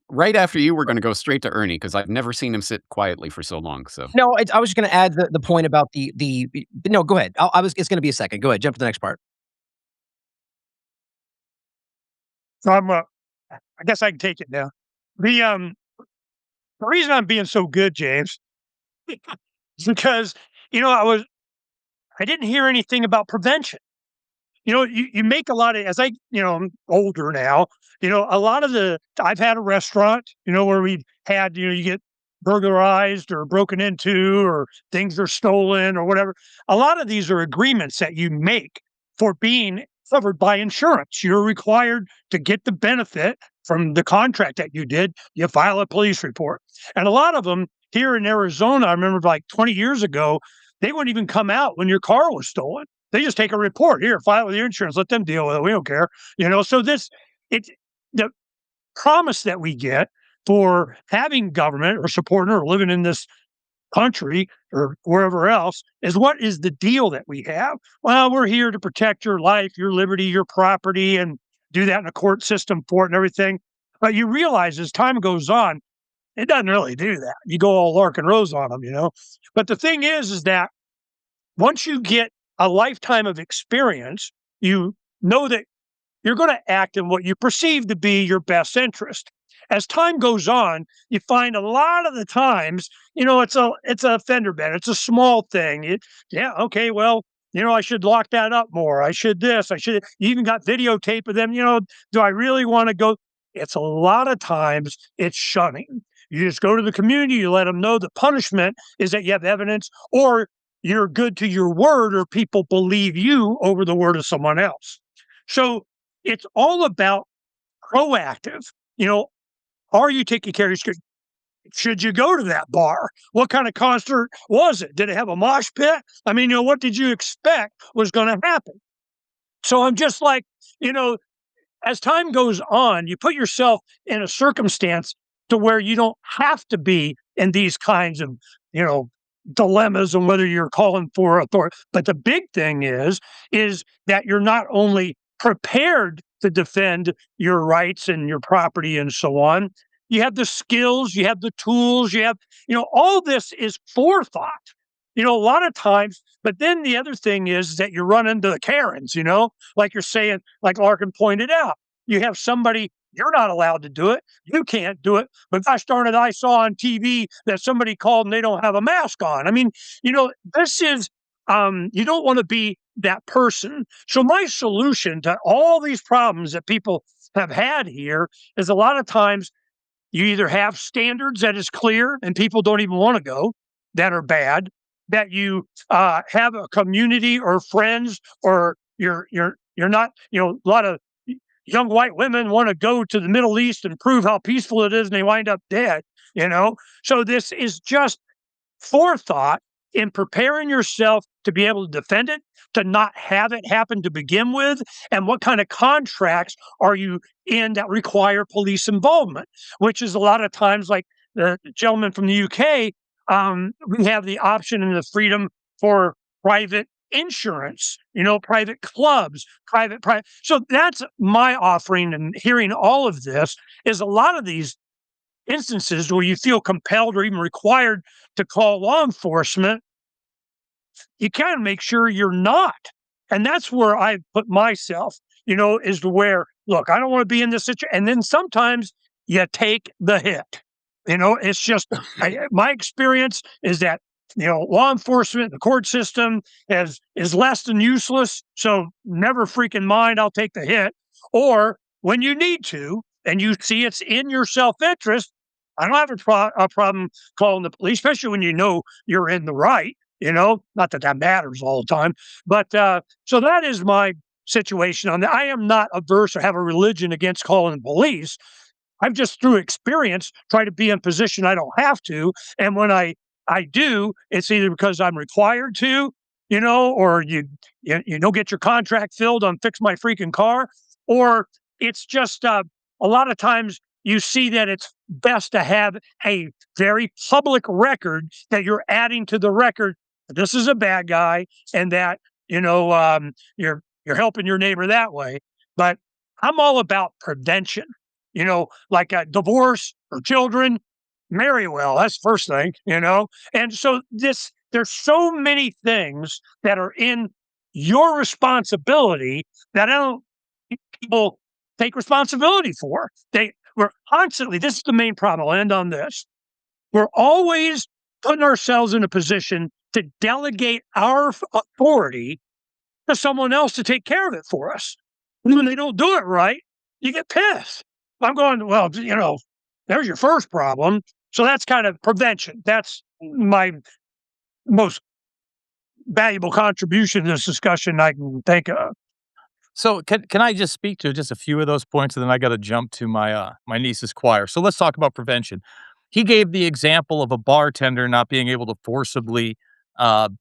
Right after you, we're going to go straight to Ernie because I've never seen him sit quietly for so long. So No, I was just going to add the point about the. No, go ahead. It's going to be a second. Go ahead. Jump to the next part. So I guess I can take it now. The reason I'm being so good, James, is because, I didn't hear anything about prevention. You make a lot of, as I'm older now, a lot of I've had a restaurant, where we've had, you get burglarized or broken into or things are stolen or whatever. A lot of these are agreements that you make for being covered by insurance. You're required to get the benefit from the contract that you did. You file a police report. And a lot of them here in Arizona, I remember like 20 years ago, they wouldn't even come out when your car was stolen. They just take a report. Here, file it with your insurance. Let them deal with it. We don't care. So it's the promise that we get for having government or supporting or living in this country or wherever else is what is the deal that we have? Well, we're here to protect your life, your liberty, your property, and do that in a court system for it and everything. But you realize as time goes on, it doesn't really do that. You go all Larken Rose on them, But the thing is that once you get a lifetime of experience, you know that you're going to act in what you perceive to be your best interest. As time goes on, you find a lot of the times, it's a fender bender. It's a small thing. Okay, well, I should lock that up more. I should this. I should. You even got videotape of them. Do I really want to go? It's a lot of times it's shunning. You just go to the community. You let them know the punishment is that you have evidence, or you're good to your word, or people believe you over the word of someone else. So it's all about proactive. Are you taking care of your security? Should you go to that bar? What kind of concert was it? Did it have a mosh pit? I mean, what did you expect was going to happen? So I'm just like, as time goes on, you put yourself in a circumstance to where you don't have to be in these kinds of, dilemmas and whether you're calling for authority. But the big thing is that you're not only prepared to defend your rights and your property and so on, you have the skills, you have the tools, you have, all this is forethought, a lot of times. But then the other thing is that you run into the Karens, like you're saying, like Larken pointed out, you have somebody, you're not allowed to do it. You can't do it. But gosh darn it, I saw on TV that somebody called and they don't have a mask on. I mean, this is, you don't want to be that person. So my solution to all these problems that people have had here is a lot of times you either have standards that is clear and people don't even want to go. that are bad, that you have a community or friends, or you're not, a lot of young white women want to go to the Middle East and prove how peaceful it is, and they wind up dead, So this is just forethought in preparing yourself to be able to defend it, to not have it happen to begin with, and what kind of contracts are you in that require police involvement, which is a lot of times, like the gentleman from the UK, we have the option and the freedom for private insurance, private clubs, private. So that's my offering, and hearing all of this is a lot of these instances where you feel compelled or even required to call law enforcement, you kind of make sure you're not. And that's where I put myself, is to where, look, I don't want to be in this situation. And then sometimes you take the hit. It's just my experience is that, law enforcement, the court system is less than useless. So never freaking mind, I'll take the hit. Or when you need to, and you see it's in your self-interest, I don't have a problem calling the police, especially when you're in the right, not that matters all the time. But so that is my situation on that. I am not averse or have a religion against calling the police. I've just, through experience, tried to be in position I don't have to. And when I do, it's either because I'm required to, or you don't get your contract filled on fix my freaking car, or it's just a lot of times you see that it's best to have a very public record that you're adding to the record. This is a bad guy, and that you're helping your neighbor that way. But I'm all about prevention. Like a divorce or children, marry well. That's the first thing. And so there's so many things that are in your responsibility that I don't think people take responsibility for. We're constantly, this is the main problem. I'll end on this. We're always putting ourselves in a position to delegate our authority to someone else to take care of it for us. When they don't do it right, you get pissed. I'm going, well, there's your first problem. So that's kind of prevention. That's my most valuable contribution to this discussion I can think of. So can I just speak to just a few of those points, and then I got to jump to my my niece's choir. So let's talk about prevention. He gave the example of a bartender not being able to forcibly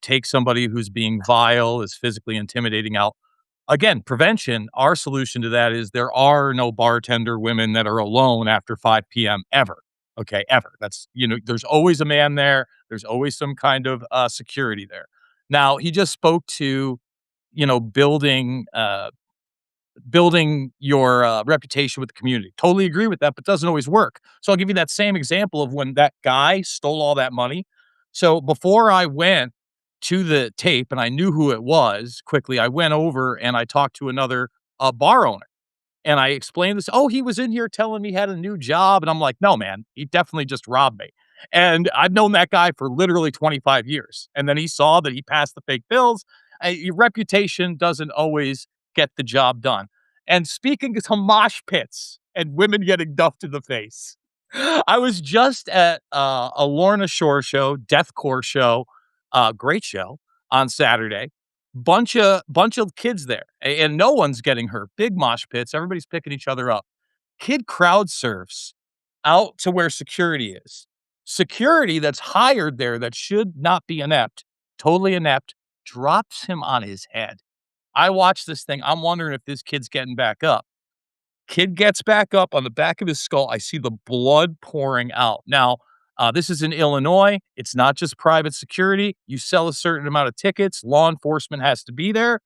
take somebody who's being vile, is physically intimidating out. Again, prevention, our solution to that is there are no bartender women that are alone after 5 p.m. ever. Okay, ever. That's, there's always a man there. There's always some kind of security there. Now, he just spoke to, building your reputation with the community. Totally agree with that, but doesn't always work. So I'll give you that same example of when that guy stole all that money. So before I went to the tape and I knew who it was, quickly, I went over and I talked to another bar owner. And I explained this. Oh, he was in here telling me he had a new job. And I'm like, no, man, he definitely just robbed me. And I've known that guy for literally 25 years. And then he saw that he passed the fake bills. Your reputation doesn't always get the job done. And speaking to mosh pits and women getting duffed in the face, I was just at a Lorna Shore show, deathcore show, great show on Saturday. Bunch of kids there, and no one's getting hurt. Big mosh pits, everybody's picking each other up. Kid crowd surfs out to where security is. Security that's hired there that should not be inept, totally inept, drops him on his head. I watched this thing. I'm wondering if this kid's getting back up. Kid gets back up on the back of his skull. I see the blood pouring out. Now, this is in Illinois. It's not just private security. You sell a certain amount of tickets. Law enforcement has to be there.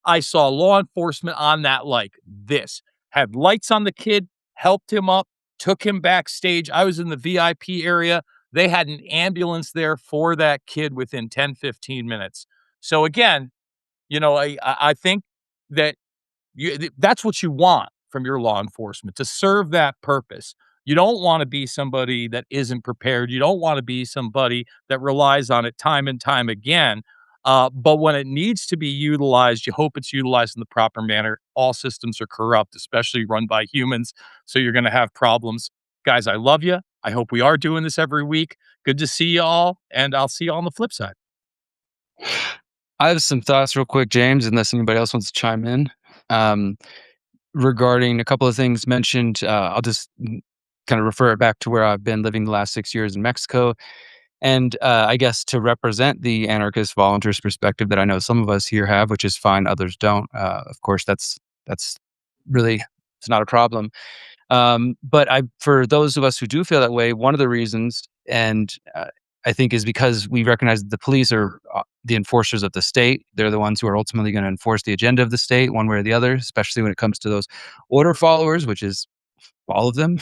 I saw law enforcement on that like this. Had lights on the kid, helped him up, took him backstage. I was in the VIP area. They had an ambulance there for that kid within 10, 15 minutes. So again, I think that that's what you want from your law enforcement, to serve that purpose. You don't want to be somebody that isn't prepared. You don't want to be somebody that relies on it time and time again. But when it needs to be utilized, you hope it's utilized in the proper manner. All systems are corrupt, especially run by humans. So you're going to have problems. Guys, I love you. I hope we are doing this every week. Good to see y'all, and I'll see y'all on the flip side. I have some thoughts real quick, James, unless anybody else wants to chime in. Regarding a couple of things mentioned, I'll just kind of refer it back to where I've been living the last 6 years in Mexico. And I guess to represent the anarchist volunteers perspective that I know some of us here have, which is fine, others don't. Of course, that's really, it's not a problem. But for those of us who do feel that way, one of the reasons, and I think, is because we recognize that the police are the enforcers of the state. They're the ones who are ultimately going to enforce the agenda of the state, one way or the other, especially when it comes to those order followers, which is all of them.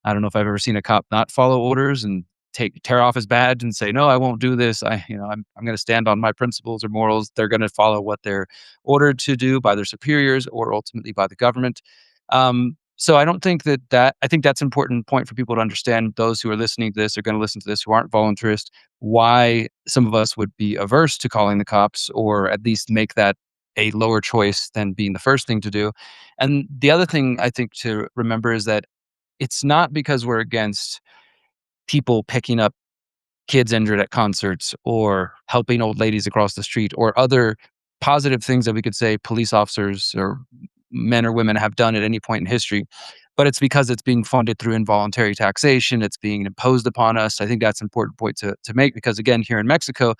I don't know if I've ever seen a cop not follow orders and tear off his badge and say, "No, I won't do this. I'm going to stand on my principles or morals." They're going to follow what they're ordered to do by their superiors or ultimately by the government. So I don't think I think that's an important point for people to understand. Those who are listening to this are going to listen to this who aren't voluntarist, why some of us would be averse to calling the cops, or at least make that a lower choice than being the first thing to do. And the other thing I think to remember is that it's not because we're against people picking up kids injured at concerts or helping old ladies across the street or other positive things that we could say police officers or men or women have done at any point in history, but it's because it's being funded through involuntary taxation. It's being imposed upon us. I think that's an important point to make, because again, here in Mexico,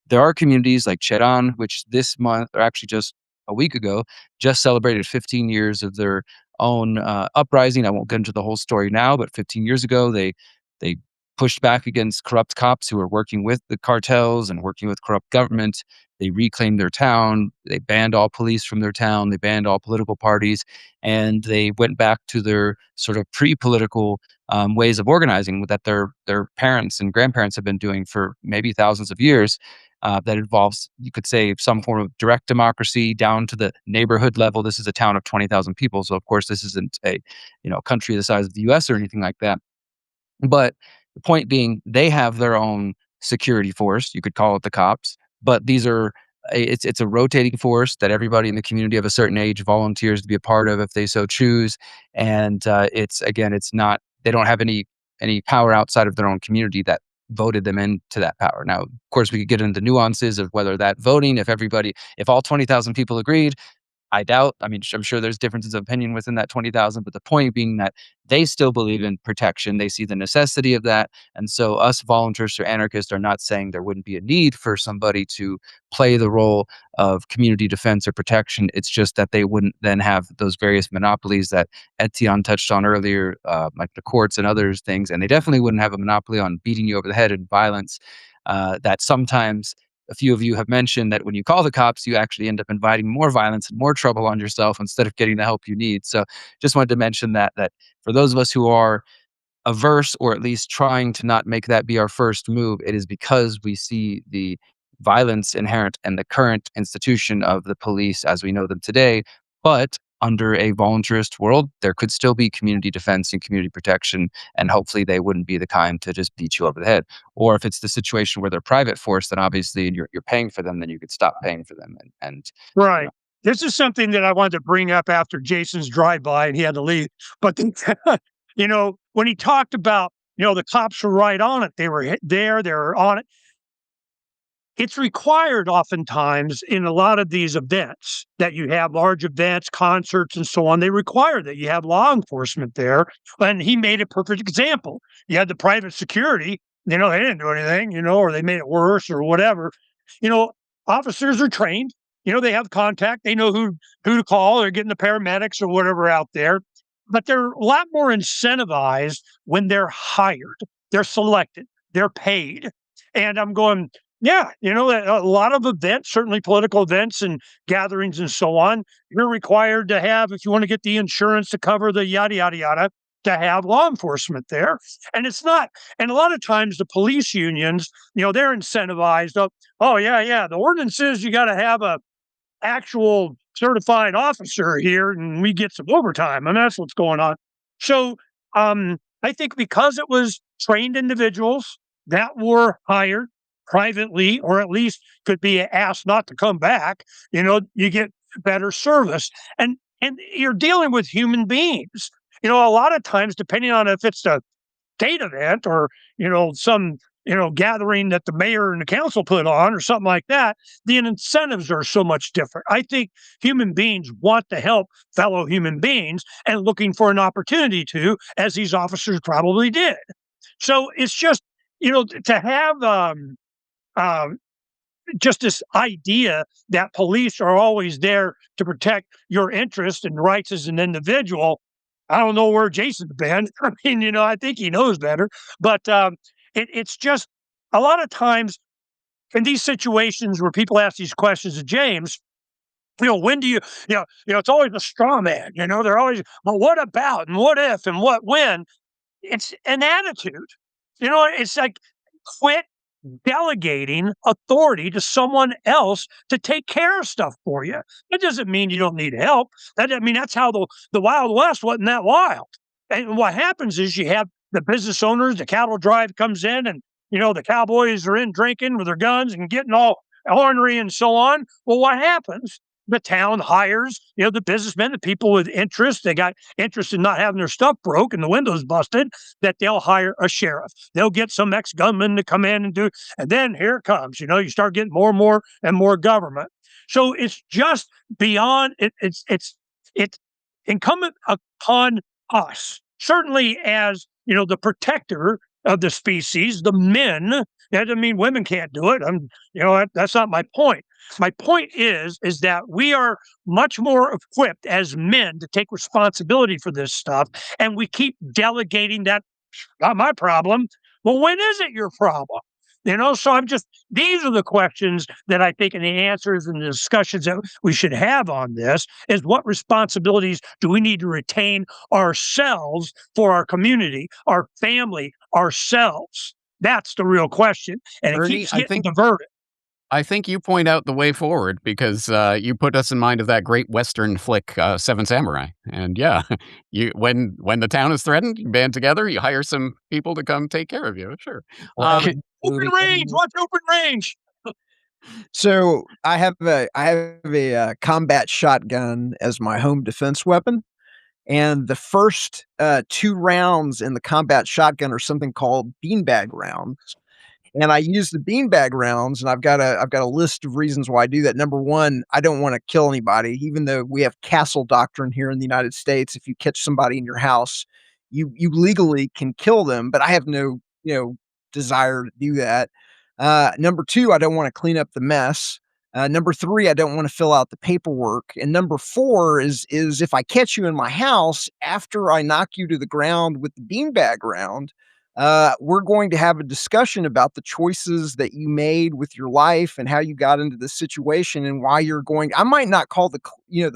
there are communities like Cheran, which this month, or actually just a week ago, just celebrated 15 years of their own uprising. I won't get into the whole story now, but 15 years ago, they pushed back against corrupt cops who were working with the cartels and working with corrupt government. They reclaimed their town. They banned all police from their town. They banned all political parties. And they went back to their sort of pre-political ways of organizing that their parents and grandparents have been doing for maybe thousands of years. That involves, you could say, some form of direct democracy down to the neighborhood level. This is a town of 20,000 people. So, of course, this isn't a country the size of the U.S. or anything like that. But the point being, they have their own security force. You could call it the cops, but these are it's a rotating force that everybody in the community of a certain age volunteers to be a part of if they so choose. And it's not, they don't have any power outside of their own community that voted them into that power. Now, of course, we could get into nuances of whether that voting, if all 20,000 people agreed, I doubt. I mean, I'm sure there's differences of opinion within that 20,000, but the point being that they still believe in protection. They see the necessity of that. And so us volunteers or anarchists are not saying there wouldn't be a need for somebody to play the role of community defense or protection. It's just that they wouldn't then have those various monopolies that Etienne touched on earlier, like the courts and others things. And they definitely wouldn't have a monopoly on beating you over the head and violence that sometimes a few of you have mentioned that when you call the cops, you actually end up inviting more violence and more trouble on yourself instead of getting the help you need. So just wanted to mention that for those of us who are averse, or at least trying to not make that be our first move, it is because we see the violence inherent in the current institution of the police as we know them today. But under a voluntarist world, there could still be community defense and community protection, and hopefully they wouldn't be the kind to just beat you over the head. Or if it's the situation where they're private force, then obviously you're paying for them, then you could stop paying for them. And Right. This is something that I wanted to bring up after Jason's drive-by and he had to leave. But, when he talked about, the cops were right on it. They were there, they were on it. It's required oftentimes in a lot of these events that you have large events, concerts, and so on. They require that you have law enforcement there. And he made a perfect example. You had the private security, they didn't do anything, or they made it worse or whatever. Officers are trained, they have contact, they know who to call. They're getting the paramedics or whatever out there. But they're a lot more incentivized when they're hired, they're selected, they're paid. And I'm going, yeah, a lot of events, certainly political events and gatherings and so on, you're required to have, if you want to get the insurance to cover the yada, yada, yada, to have law enforcement there. And it's not, and a lot of times the police unions, they're incentivized up. Oh, yeah. The ordinance says you got to have a actual certified officer here and we get some overtime. And that's what's going on. So I think because it was trained individuals that were hired privately, or at least could be asked not to come back, you get better service. And you're dealing with human beings. A lot of times, depending on if it's the state event or, some, gathering that the mayor and the council put on or something like that, the incentives are so much different. I think human beings want to help fellow human beings and looking for an opportunity to, as these officers probably did. So it's just, to have just this idea that police are always there to protect your interests and rights as an individual. I don't know where Jason's been. I mean, I think he knows better, but it's just a lot of times in these situations where people ask these questions of James, when do you, it's always a straw man, they're always, well, what about, and what if, and what when? It's an attitude, it's like, quit delegating authority to someone else to take care of stuff for you. That doesn't mean you don't need help. That's how the Wild West wasn't that wild. And what happens is you have the business owners, the cattle drive comes in, and the cowboys are in drinking with their guns and getting all ornery and so on. Well, what happens? The town hires, the businessmen, the people with interest. They got interest in not having their stuff broke and the windows busted, that they'll hire a sheriff. They'll get some ex-gunman to come in and do, and then here it comes, you start getting more and more and more government. So it's just beyond, it's incumbent upon us, certainly as, the protector of the species, the men. That doesn't mean women can't do it. That's not my point. My point is that we are much more equipped as men to take responsibility for this stuff, and we keep delegating that. Not my problem. Well, when is it your problem? So these are the questions that I think, and the answers and the discussions that we should have on this is, what responsibilities do we need to retain ourselves for our community, our family, ourselves? That's the real question. And Ernie, it keeps getting diverted. I think you point out the way forward because you put us in mind of that great Western flick, Seven Samurai. And yeah, when the town is threatened, you band together, you hire some people to come take care of you. Sure. Open range. Watch open range. So I have a combat shotgun as my home defense weapon. And the first 2 rounds in the combat shotgun are something called beanbag rounds. And I use the beanbag rounds, and I've got a list of reasons why I do that. Number one, I don't want to kill anybody, even though we have castle doctrine here in the United States. If you catch somebody in your house, you legally can kill them, but I have no desire to do that. Number two, I don't want to clean up the mess. Number three, I don't want to fill out the paperwork. And number four is if I catch you in my house after I knock you to the ground with the beanbag round, we're going to have a discussion about the choices that you made with your life and how you got into this situation and why you're going. I might not call the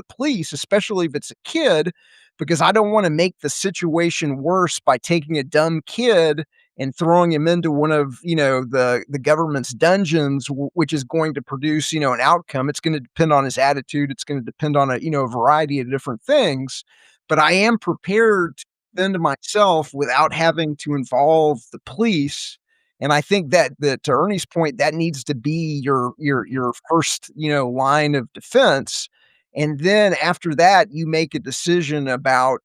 police, especially if it's a kid, because I don't want to make the situation worse by taking a dumb kid and throwing him into one of, the government's dungeons, which is going to produce, an outcome. It's going to depend on his attitude. It's going to depend on a variety of different things. But I am prepared to defend myself without having to involve the police. And I think that to Ernie's point, that needs to be your first, line of defense. And then after that, you make a decision about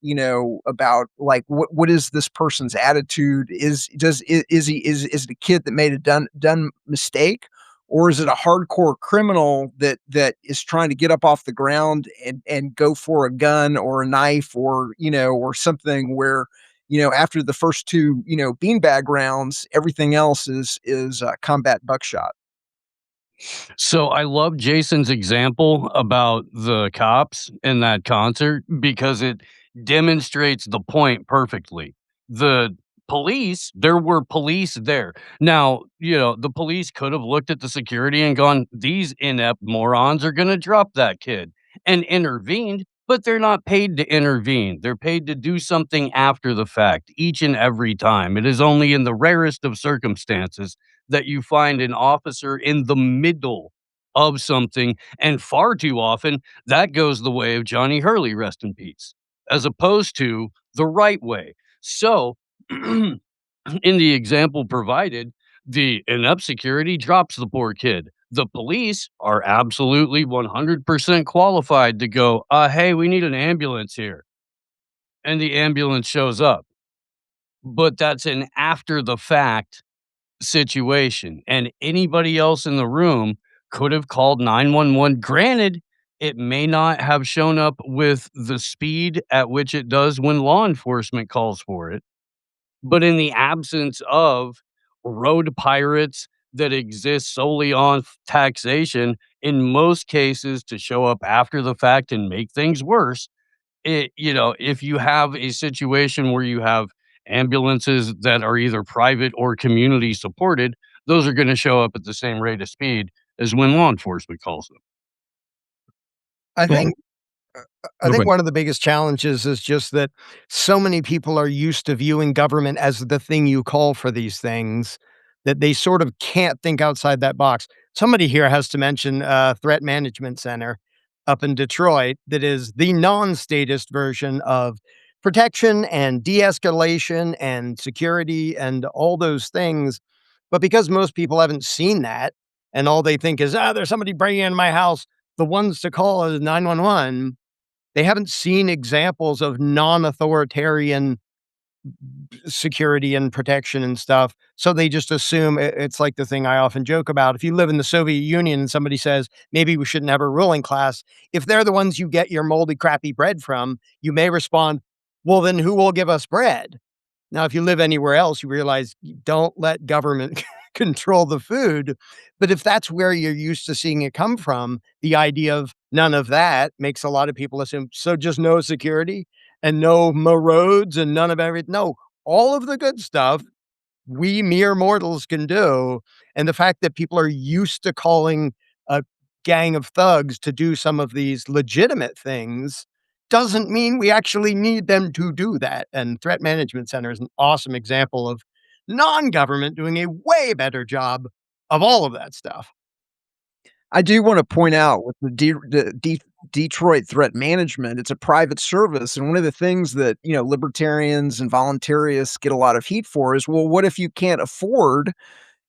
like what is this person's attitude? Is the kid that made a done mistake, or is it a hardcore criminal that is trying to get up off the ground and go for a gun or a knife or something where after the first two beanbag rounds, everything else is combat buckshot. So I love Jason's example about the cops in that concert because it demonstrates the point perfectly. The police, there were police there. Now, the police could have looked at the security and gone, these inept morons are going to drop that kid, and intervened, but they're not paid to intervene. They're paid to do something after the fact each and every time. It is only in the rarest of circumstances that you find an officer in the middle of something, and far too often that goes the way of Johnny Hurley, rest in peace, as opposed to the right way. So in the example provided, the inept security drops the poor kid. The police are absolutely 100% qualified to go, hey, we need an ambulance here. And the ambulance shows up. but that's an after the fact situation. And anybody else in the room could have called 911. Granted, it may not have shown up with the speed at which it does when law enforcement calls for it. But in the absence of road pirates that exist solely on taxation, in most cases, to show up after the fact and make things worse, if you have a situation where you have ambulances that are either private or community supported, those are going to show up at the same rate of speed as when law enforcement calls them. I Well, think I no, go think ahead. one of the biggest challenges is just that so many people are used to viewing government as the thing you call for these things that they sort of can't think outside that box. Somebody here has to mention Threat Management Center up in Detroit that is the non-statist version of protection and de-escalation and security and all those things. But because most people haven't seen that and all they think is, there's somebody breaking into my house, the ones to call is 911. They haven't seen examples of non-authoritarian security and protection and stuff, so they just assume it's like the thing I often joke about. If you live in the Soviet Union and somebody says, "Maybe we shouldn't have a ruling class," if they're the ones you get your moldy, crappy bread from, you may respond, "Well, then who will give us bread?" Now, if you live anywhere else, you realize you don't let government control the food. But if that's where you're used to seeing it come from, the idea of none of that makes a lot of people assume, so just no security and no roads and none of everything. No, all of the good stuff we mere mortals can do. And the fact that people are used to calling a gang of thugs to do some of these legitimate things doesn't mean we actually need them to do that. And Threat Management Center is an awesome example of non-government doing a way better job of all of that stuff. I do want to point out with the Detroit Threat Management, it's a private service, and one of the things that, libertarians and voluntarists get a lot of heat for is, well, what if you can't afford,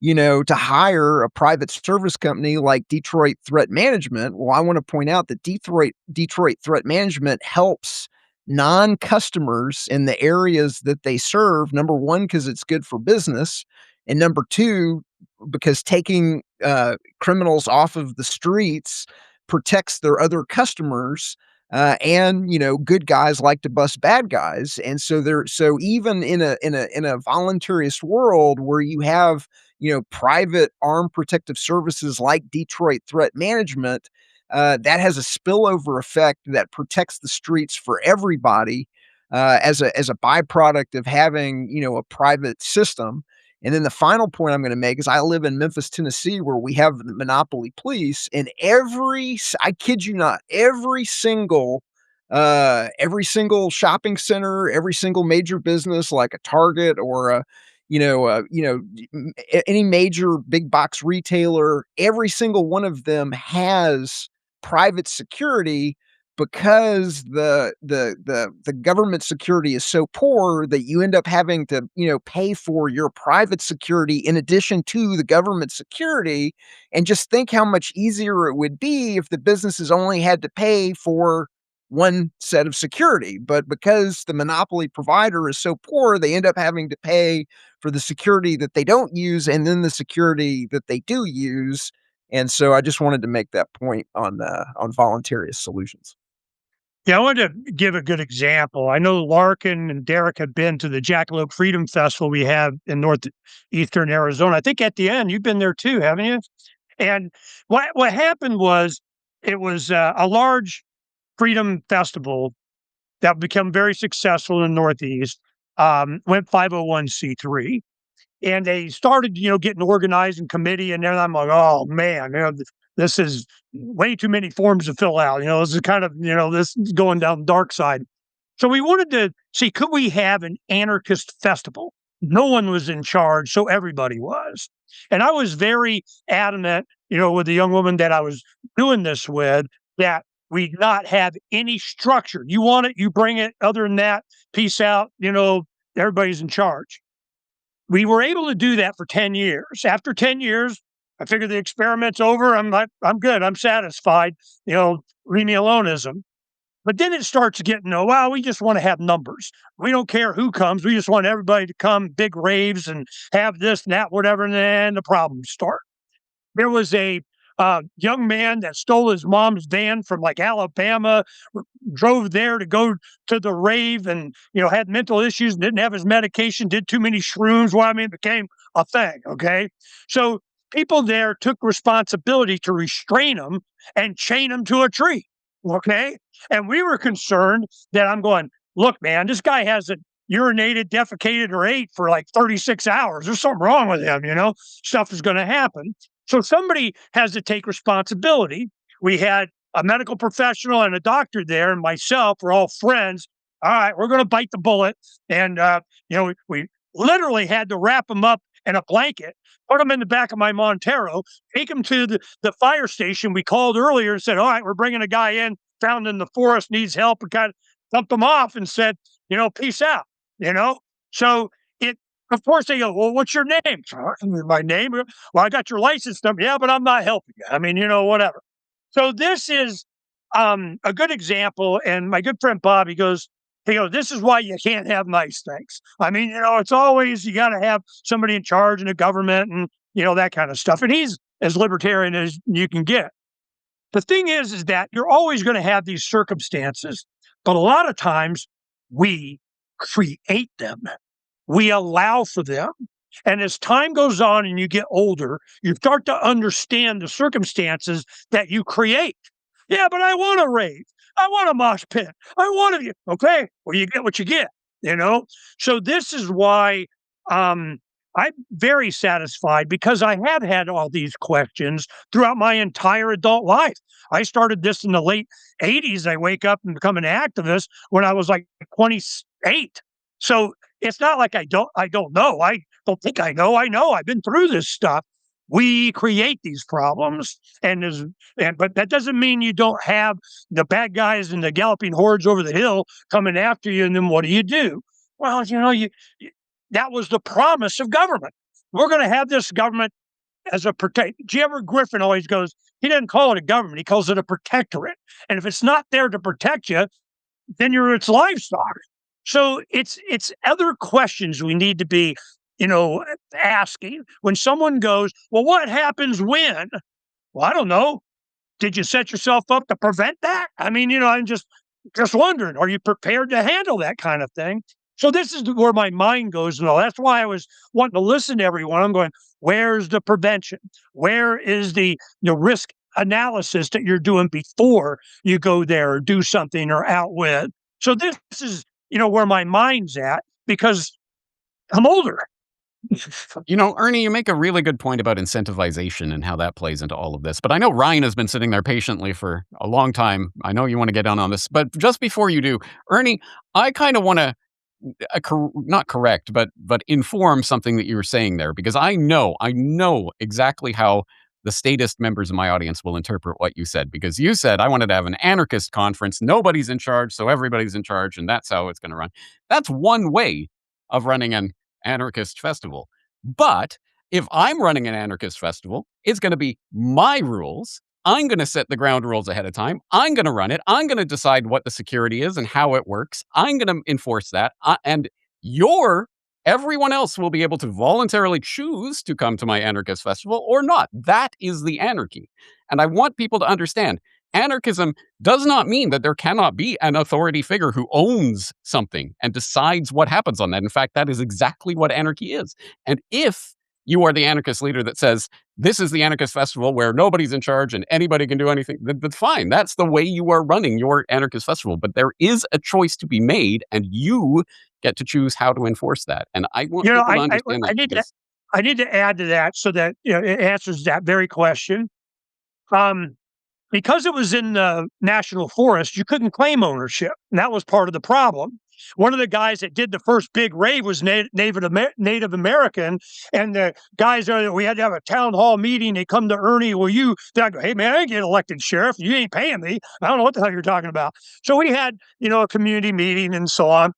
to hire a private service company like Detroit Threat Management? Well, I want to point out that Detroit Threat Management helps non-customers in the areas that they serve. Number one, because it's good for business, and number two, because taking criminals off of the streets protects their other customers. And good guys like to bust bad guys, and so even in a voluntarist world where you have private armed protective services like Detroit Threat Management, that has a spillover effect that protects the streets for everybody, as a byproduct of having a private system. And then the final point I'm going to make is I live in Memphis, Tennessee, where we have the monopoly police, and I kid you not, every single shopping center, every single major business like a Target or any major big box retailer, every single one of them has private security because the government security is so poor that you end up having to, pay for your private security in addition to the government security. And just think how much easier it would be if the businesses only had to pay for one set of security. But because the monopoly provider is so poor, they end up having to pay for the security that they don't use and then the security that they do use. And so I just wanted to make that point on voluntarist solutions. Yeah, I wanted to give a good example. I know Larken and Derrick have been to the Jackalope Freedom Festival we have in northeastern Arizona. I think Etienne, you've been there too, haven't you? And what happened was it was a large freedom festival that become very successful in the Northeast, went 501c3. And they started, getting organized in committee. And then I'm like, oh, man, this is way too many forms to fill out. This is kind of, this is going down the dark side. So we wanted to see, could we have an anarchist festival? No one was in charge, so everybody was. And I was very adamant, with the young woman that I was doing this with, that we not have any structure. You want it, you bring it. Other than that, peace out. Everybody's in charge. We were able to do that for 10 years. After 10 years, I figured the experiment's over. I'm good. I'm satisfied. Leave me aloneism. But then it starts getting, oh, well, we just want to have numbers. We don't care who comes. We just want everybody to come, big raves and have this and that, whatever. And then the problems start. There was a young man that stole his mom's van from like Alabama, drove there to go to the rave and, had mental issues, didn't have his medication, did too many shrooms. Well, I mean, it became a thing. Okay. So people there took responsibility to restrain him and chain him to a tree. Okay. And we were concerned that I'm going, look, man, this guy hasn't urinated, defecated, or ate for like 36 hours. There's something wrong with him, stuff is going to happen. So somebody has to take responsibility. We had a medical professional and a doctor there, and myself, we're all friends. All right, we're going to bite the bullet. And, we literally had to wrap him up in a blanket, put him in the back of my Montero, take him to the fire station. We called earlier and said, all right, we're bringing a guy in, found in the forest, needs help, and kind of dumped him off and said, peace out, So of course they go, well, what's your name? My name? Well, I got your license number. Yeah, but I'm not helping you. I mean, whatever. So this is a good example. And my good friend Bob, he goes, this is why you can't have nice things. I mean, it's always, you got to have somebody in charge in the government and, that kind of stuff. And he's as libertarian as you can get. The thing is that you're always going to have these circumstances, but a lot of times we create them. We allow for them. And as time goes on and you get older, you start to understand the circumstances that you create. Yeah, but I want a rave. I want a mosh pit. I want to. Okay, well, you get what you get, So this is why I'm very satisfied, because I have had all these questions throughout my entire adult life. I started this in the late 80s. I wake up and become an activist when I was like 28. So it's not like I don't know. I don't think I know. I know. I've been through this stuff. We create these problems, but that doesn't mean you don't have the bad guys and the galloping hordes over the hill coming after you. And then what do? Well, that was the promise of government. We're going to have this government as a protect. Griffin always goes, he doesn't call it a government. He calls it a protectorate. And if it's not there to protect you, then you're its livestock. So it's other questions we need to be, asking. When someone goes, well, what happens when? Well, I don't know. Did you set yourself up to prevent that? I mean, I'm just wondering, are you prepared to handle that kind of thing? So this is where my mind goes and all. That's why I was wanting to listen to everyone. I'm going, where's the prevention? Where is the risk analysis that you're doing before you go there or do something or out with? So this is, where my mind's at, because I'm older. Ernie, you make a really good point about incentivization and how that plays into all of this. But I know Ryan has been sitting there patiently for a long time. I know you want to get on this. But just before you do, Ernie, I kind of want to not correct, but inform something that you were saying there, because I know exactly how the statist members of my audience will interpret what you said, because you said, I wanted to have an anarchist conference. Nobody's in charge, so everybody's in charge, and that's how it's going to run. That's one way of running an anarchist festival. But if I'm running an anarchist festival, it's going to be my rules. I'm going to set the ground rules ahead of time. I'm going to run it. I'm going to decide what the security is and how it works. I'm going to enforce that. And everyone else will be able to voluntarily choose to come to my anarchist festival or not. That is the anarchy. And I want people to understand, anarchism does not mean that there cannot be an authority figure who owns something and decides what happens on that. In fact, that is exactly what anarchy is. And if you are the anarchist leader that says, this is the anarchist festival where nobody's in charge and anybody can do anything, that's fine. That's the way you are running your anarchist festival. But there is a choice to be made, and you get to choose how to enforce that. And I want people to understand that. I need to add to that so that it answers that very question. Because it was in the national forest, you couldn't claim ownership. And that was part of the problem. One of the guys that did the first big rave was Native American. And the guys we had to have a town hall meeting. They come to Ernie, I go, hey, man, I didn't get elected sheriff. You ain't paying me. I don't know what the hell you're talking about. So we had, a community meeting and so on.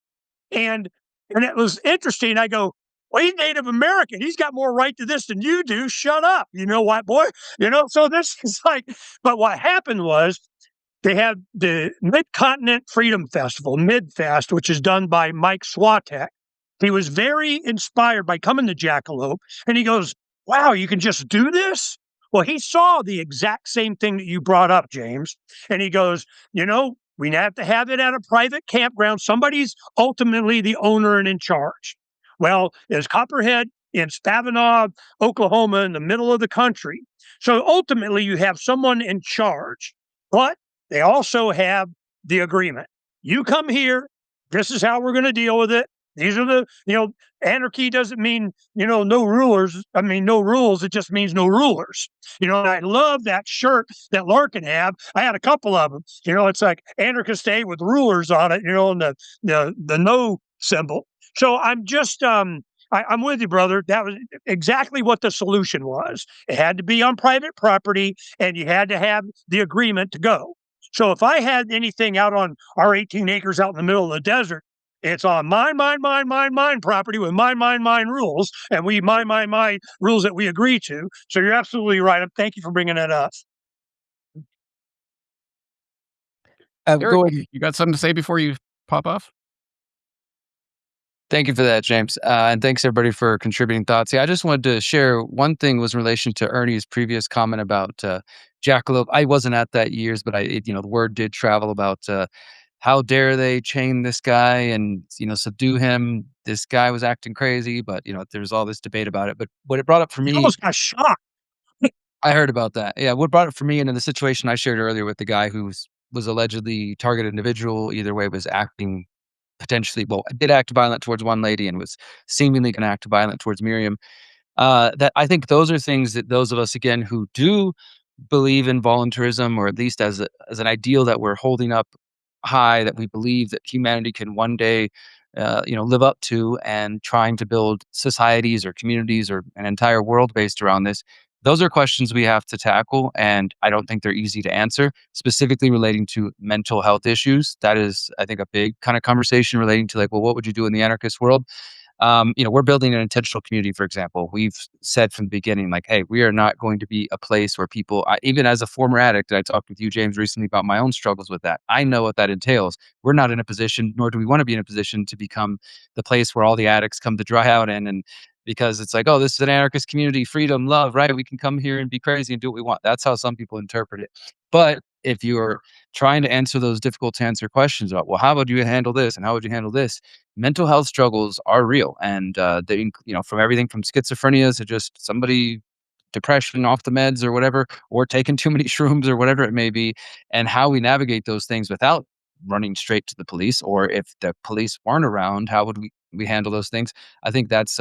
And it was interesting. I go, well, he's Native American. He's got more right to this than you do. Shut up. White boy. So this is like, but what happened was they have the Mid-Continent Freedom Festival, MidFest, which is done by Mike Swatek. He was very inspired by coming to Jackalope, and he goes, wow, you can just do this? Well, he saw the exact same thing that you brought up, James. And he goes, we have to have it at a private campground. Somebody's ultimately the owner and in charge. Well, there's Copperhead in Spavinaw, Oklahoma, in the middle of the country. So ultimately, you have someone in charge, but they also have the agreement. You come here. This is how we're going to deal with it. These are anarchy doesn't mean, no rulers. I mean, no rules. It just means no rulers. And I love that shirt that Larken have. I had a couple of them. It's like anarchist A with rulers on it, and the no symbol. So I'm just, I'm with you, brother. That was exactly what the solution was. It had to be on private property, and you had to have the agreement to go. So if I had anything out on our 18 acres out in the middle of the desert, it's on mine property with mine rules, and we my rules that we agree to. So you're absolutely right. Thank you for bringing that up. Derrick, you got something to say before you pop off? Thank you for that, James. And thanks everybody for contributing thoughts. Yeah, I just wanted to share one thing was in relation to Ernie's previous comment about Jackalope. I wasn't at that years, but the word did travel about how dare they chain this guy and subdue him. This guy was acting crazy, but there's all this debate about it. But what it brought up for me, I almost got shot. I heard about that. Yeah, what brought it for me, and in the situation I shared earlier with the guy who was allegedly targeted individual, either way was acting potentially, did act violent towards one lady and was seemingly going to act violent towards Miriam. That I think those are things that those of us, again, who do believe in voluntarism, or at least as an ideal that we're holding up high, that we believe that humanity can one day, live up to, and trying to build societies or communities or an entire world based around this. Those are questions we have to tackle, and I don't think they're easy to answer, specifically relating to mental health issues. That is, I think, a big kind of conversation relating to what would you do in the anarchist world? We're building an intentional community, for example. We've said from the beginning, hey, we are not going to be a place where people, even as a former addict, I talked with you, James, recently about my own struggles with that. I know what that entails. We're not in a position, nor do we want to be in a position to become the place where all the addicts come to dry out in, and because it's oh, this is an anarchist community, freedom, love, right? We can come here and be crazy and do what we want. That's how some people interpret it. But if you're trying to answer those difficult to answer questions about, how would you handle this and how would you handle this? Mental health struggles are real, and they, from everything from schizophrenia to just somebody depression off the meds or whatever, or taking too many shrooms or whatever it may be, and how we navigate those things without running straight to the police, or if the police weren't around, how would we handle those things? I think that's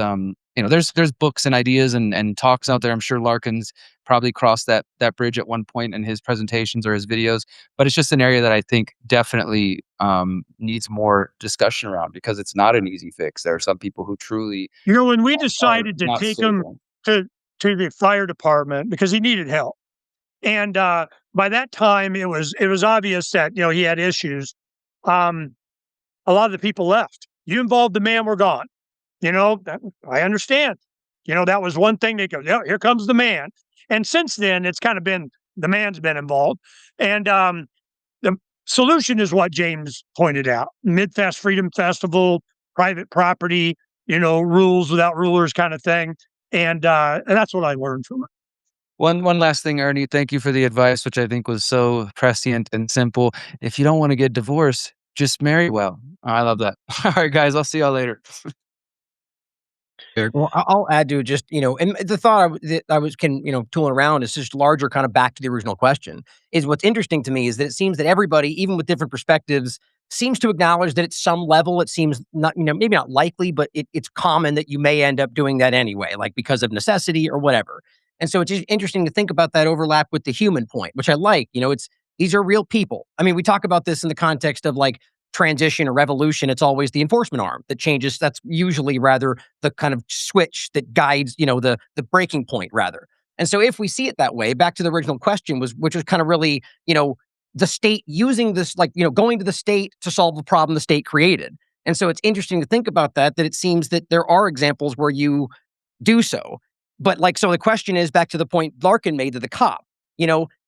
there's books and ideas and talks out there. I'm sure Larken's probably crossed that bridge at one point in his presentations or his videos, but it's just an area that I think definitely needs more discussion around, because it's not an easy fix. There are some people who truly, when we decided to take him to the fire department because he needed help, and by that time it was obvious that he had issues. A lot of the people left. You involved the man, we're gone. I understand. That was one thing. They go, yeah, here comes the man. And since then, it's kind of been the man's been involved. And the solution is what James pointed out: MidFest Freedom Festival, private property, rules without rulers kind of thing. And that's what I learned from it. One last thing, Ernie. Thank you for the advice, which I think was so prescient and simple. If you don't want to get divorced, just marry well. I love that. All right, guys, I'll see y'all later. Well, I'll add to it just, and the thought that I was tooling around is just larger, kind of back to the original question, is what's interesting to me is that it seems that everybody, even with different perspectives, seems to acknowledge that at some level it seems not, maybe not likely, but it's common that you may end up doing that anyway, because of necessity or whatever. And so it's just interesting to think about that overlap with the human point, which I like. These are real people. I mean, we talk about this in the context of transition or revolution. It's always the enforcement arm that changes. That's usually rather the kind of switch that guides, the breaking point rather. And so if we see it that way, back to the original question which was kind of really, the state using this, going to the state to solve the problem the state created. And so it's interesting to think about that it seems that there are examples where you do so. But so the question is back to the point Larken made to the cop,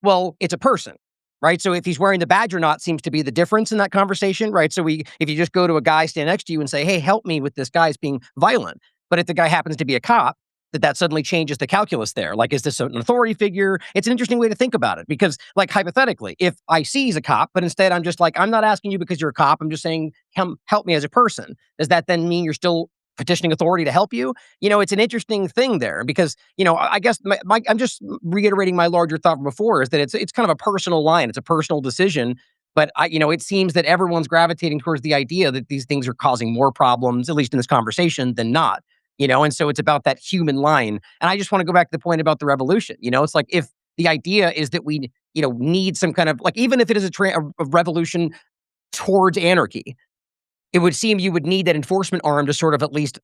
well, it's a person. right? So if he's wearing the badge or not seems to be the difference in that conversation, right? So if you just go to a guy stand next to you and say, hey, help me with this guy's being violent. But if the guy happens to be a cop, that suddenly changes the calculus there. Like, is this an authority figure? It's an interesting way to think about it because, like, hypothetically, if I see he's a cop, but instead I'm just like, I'm not asking you because you're a cop. I'm just saying, help me as a person. Does that then mean you're still petitioning authority to help you? It's an interesting thing there because, I guess I'm just reiterating my larger thought from before is that it's kind of a personal line. It's a personal decision. But it seems that everyone's gravitating towards the idea that these things are causing more problems, at least in this conversation, than not. And so it's about that human line. And I just want to go back to the point about the revolution. It's like if the idea is that we, need some kind of, like, even if it is a revolution towards anarchy, it would seem you would need that enforcement arm to sort of at least,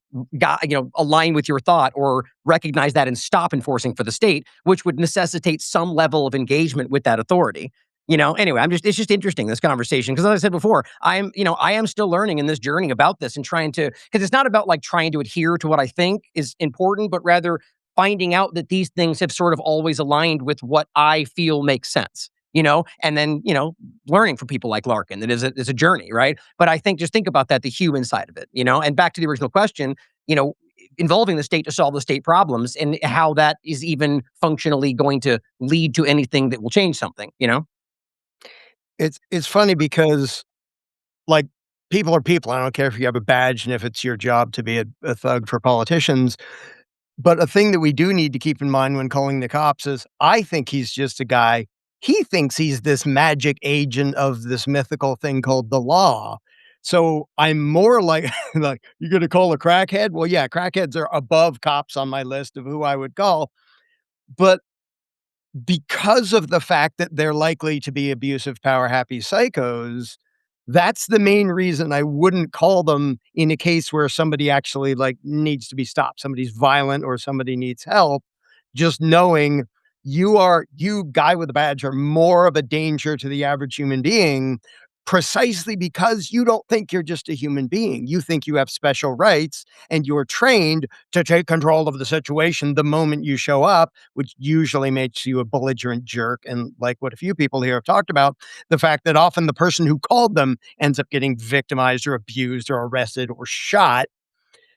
align with your thought or recognize that and stop enforcing for the state, which would necessitate some level of engagement with that authority. Anyway, it's just interesting, this conversation, because as I said before, I am still learning in this journey about this and trying to, because it's not about like trying to adhere to what I think is important, but rather finding out that these things have sort of always aligned with what I feel makes sense, and then, learning from people like Larken. That is a journey, right? But I think, just think about that, the human side of it, and back to the original question, involving the state to solve the state problems and how that is even functionally going to lead to anything that will change something, It's funny because, like, people are people. I don't care if you have a badge and if it's your job to be a thug for politicians. But a thing that we do need to keep in mind when calling the cops is, I think he's just a guy. He thinks he's this magic agent of this mythical thing called the law. So I'm more like, like, you're going to call a crackhead? Well, yeah, crackheads are above cops on my list of who I would call. But because of the fact that they're likely to be abusive, power-happy psychos, that's the main reason I wouldn't call them in a case where somebody actually, like, needs to be stopped. Somebody's violent or somebody needs help. Just knowing you guy with a badge, are more of a danger to the average human being precisely because you don't think you're just a human being. You think you have special rights and you're trained to take control of the situation the moment you show up, which usually makes you a belligerent jerk. And like what a few people here have talked about, the fact that often the person who called them ends up getting victimized or abused or arrested or shot.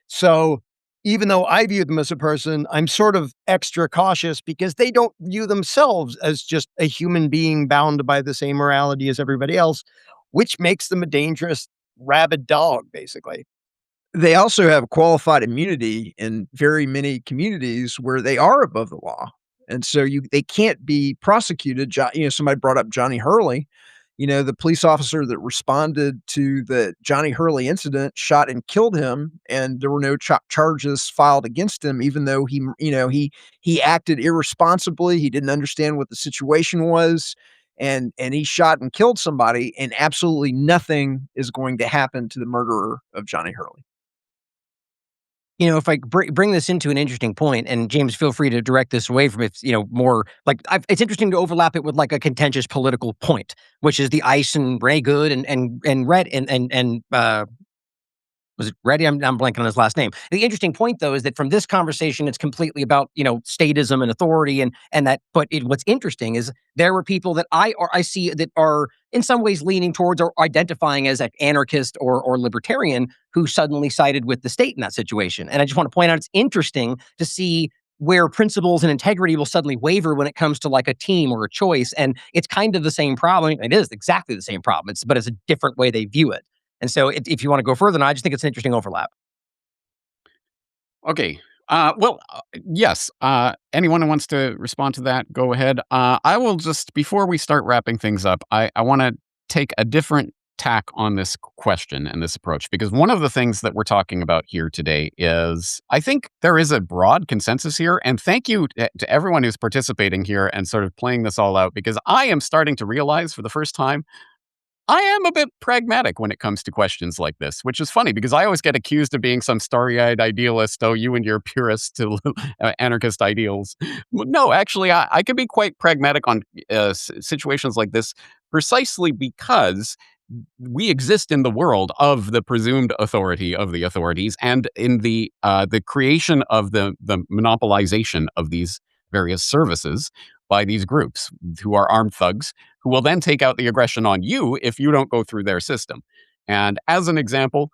So even though I view them as a person, I'm sort of extra cautious because they don't view themselves as just a human being bound by the same morality as everybody else, which makes them a dangerous rabid dog, basically. They also have qualified immunity in very many communities where they are above the law. And so they can't be prosecuted. Somebody brought up Johnny Hurley. The police officer that responded to the Johnny Hurley incident shot and killed him, and there were no charges filed against him, even though he acted irresponsibly. He didn't understand what the situation was, and he shot and killed somebody, and absolutely nothing is going to happen to the murderer of Johnny Hurley. If I bring this into an interesting point, and James, feel free to direct this away from it, more like it's interesting to overlap it with like a contentious political point, which is the ICE and Ray Good and Red and was it Reddy? I'm blanking on his last name. The interesting point, though, is that from this conversation, it's completely about statism and authority and that. But what's interesting is there were people that I see that are in some ways leaning towards or identifying as an anarchist or libertarian who suddenly sided with the state in that situation. And I just want to point out, it's interesting to see where principles and integrity will suddenly waver when it comes to like a team or a choice. And it's kind of the same problem. It is exactly the same problem. But it's a different way they view it. And so if you want to go further, I just think it's an interesting overlap. Okay. Yes. Anyone who wants to respond to that, go ahead. I will just, before we start wrapping things up, I want to take a different tack on this question and this approach, because one of the things that we're talking about here today is, I think there is a broad consensus here. And thank you to everyone who's participating here and sort of playing this all out, because I am starting to realize for the first time, I am a bit pragmatic when it comes to questions like this, which is funny because I always get accused of being some starry-eyed idealist. Oh, you and your purist anarchist ideals. No, actually, I can be quite pragmatic on situations like this precisely because we exist in the world of the presumed authority of the authorities and in the creation of the monopolization of these various services. by these groups who are armed thugs who will then take out the aggression on you if you don't go through their system. And as an example,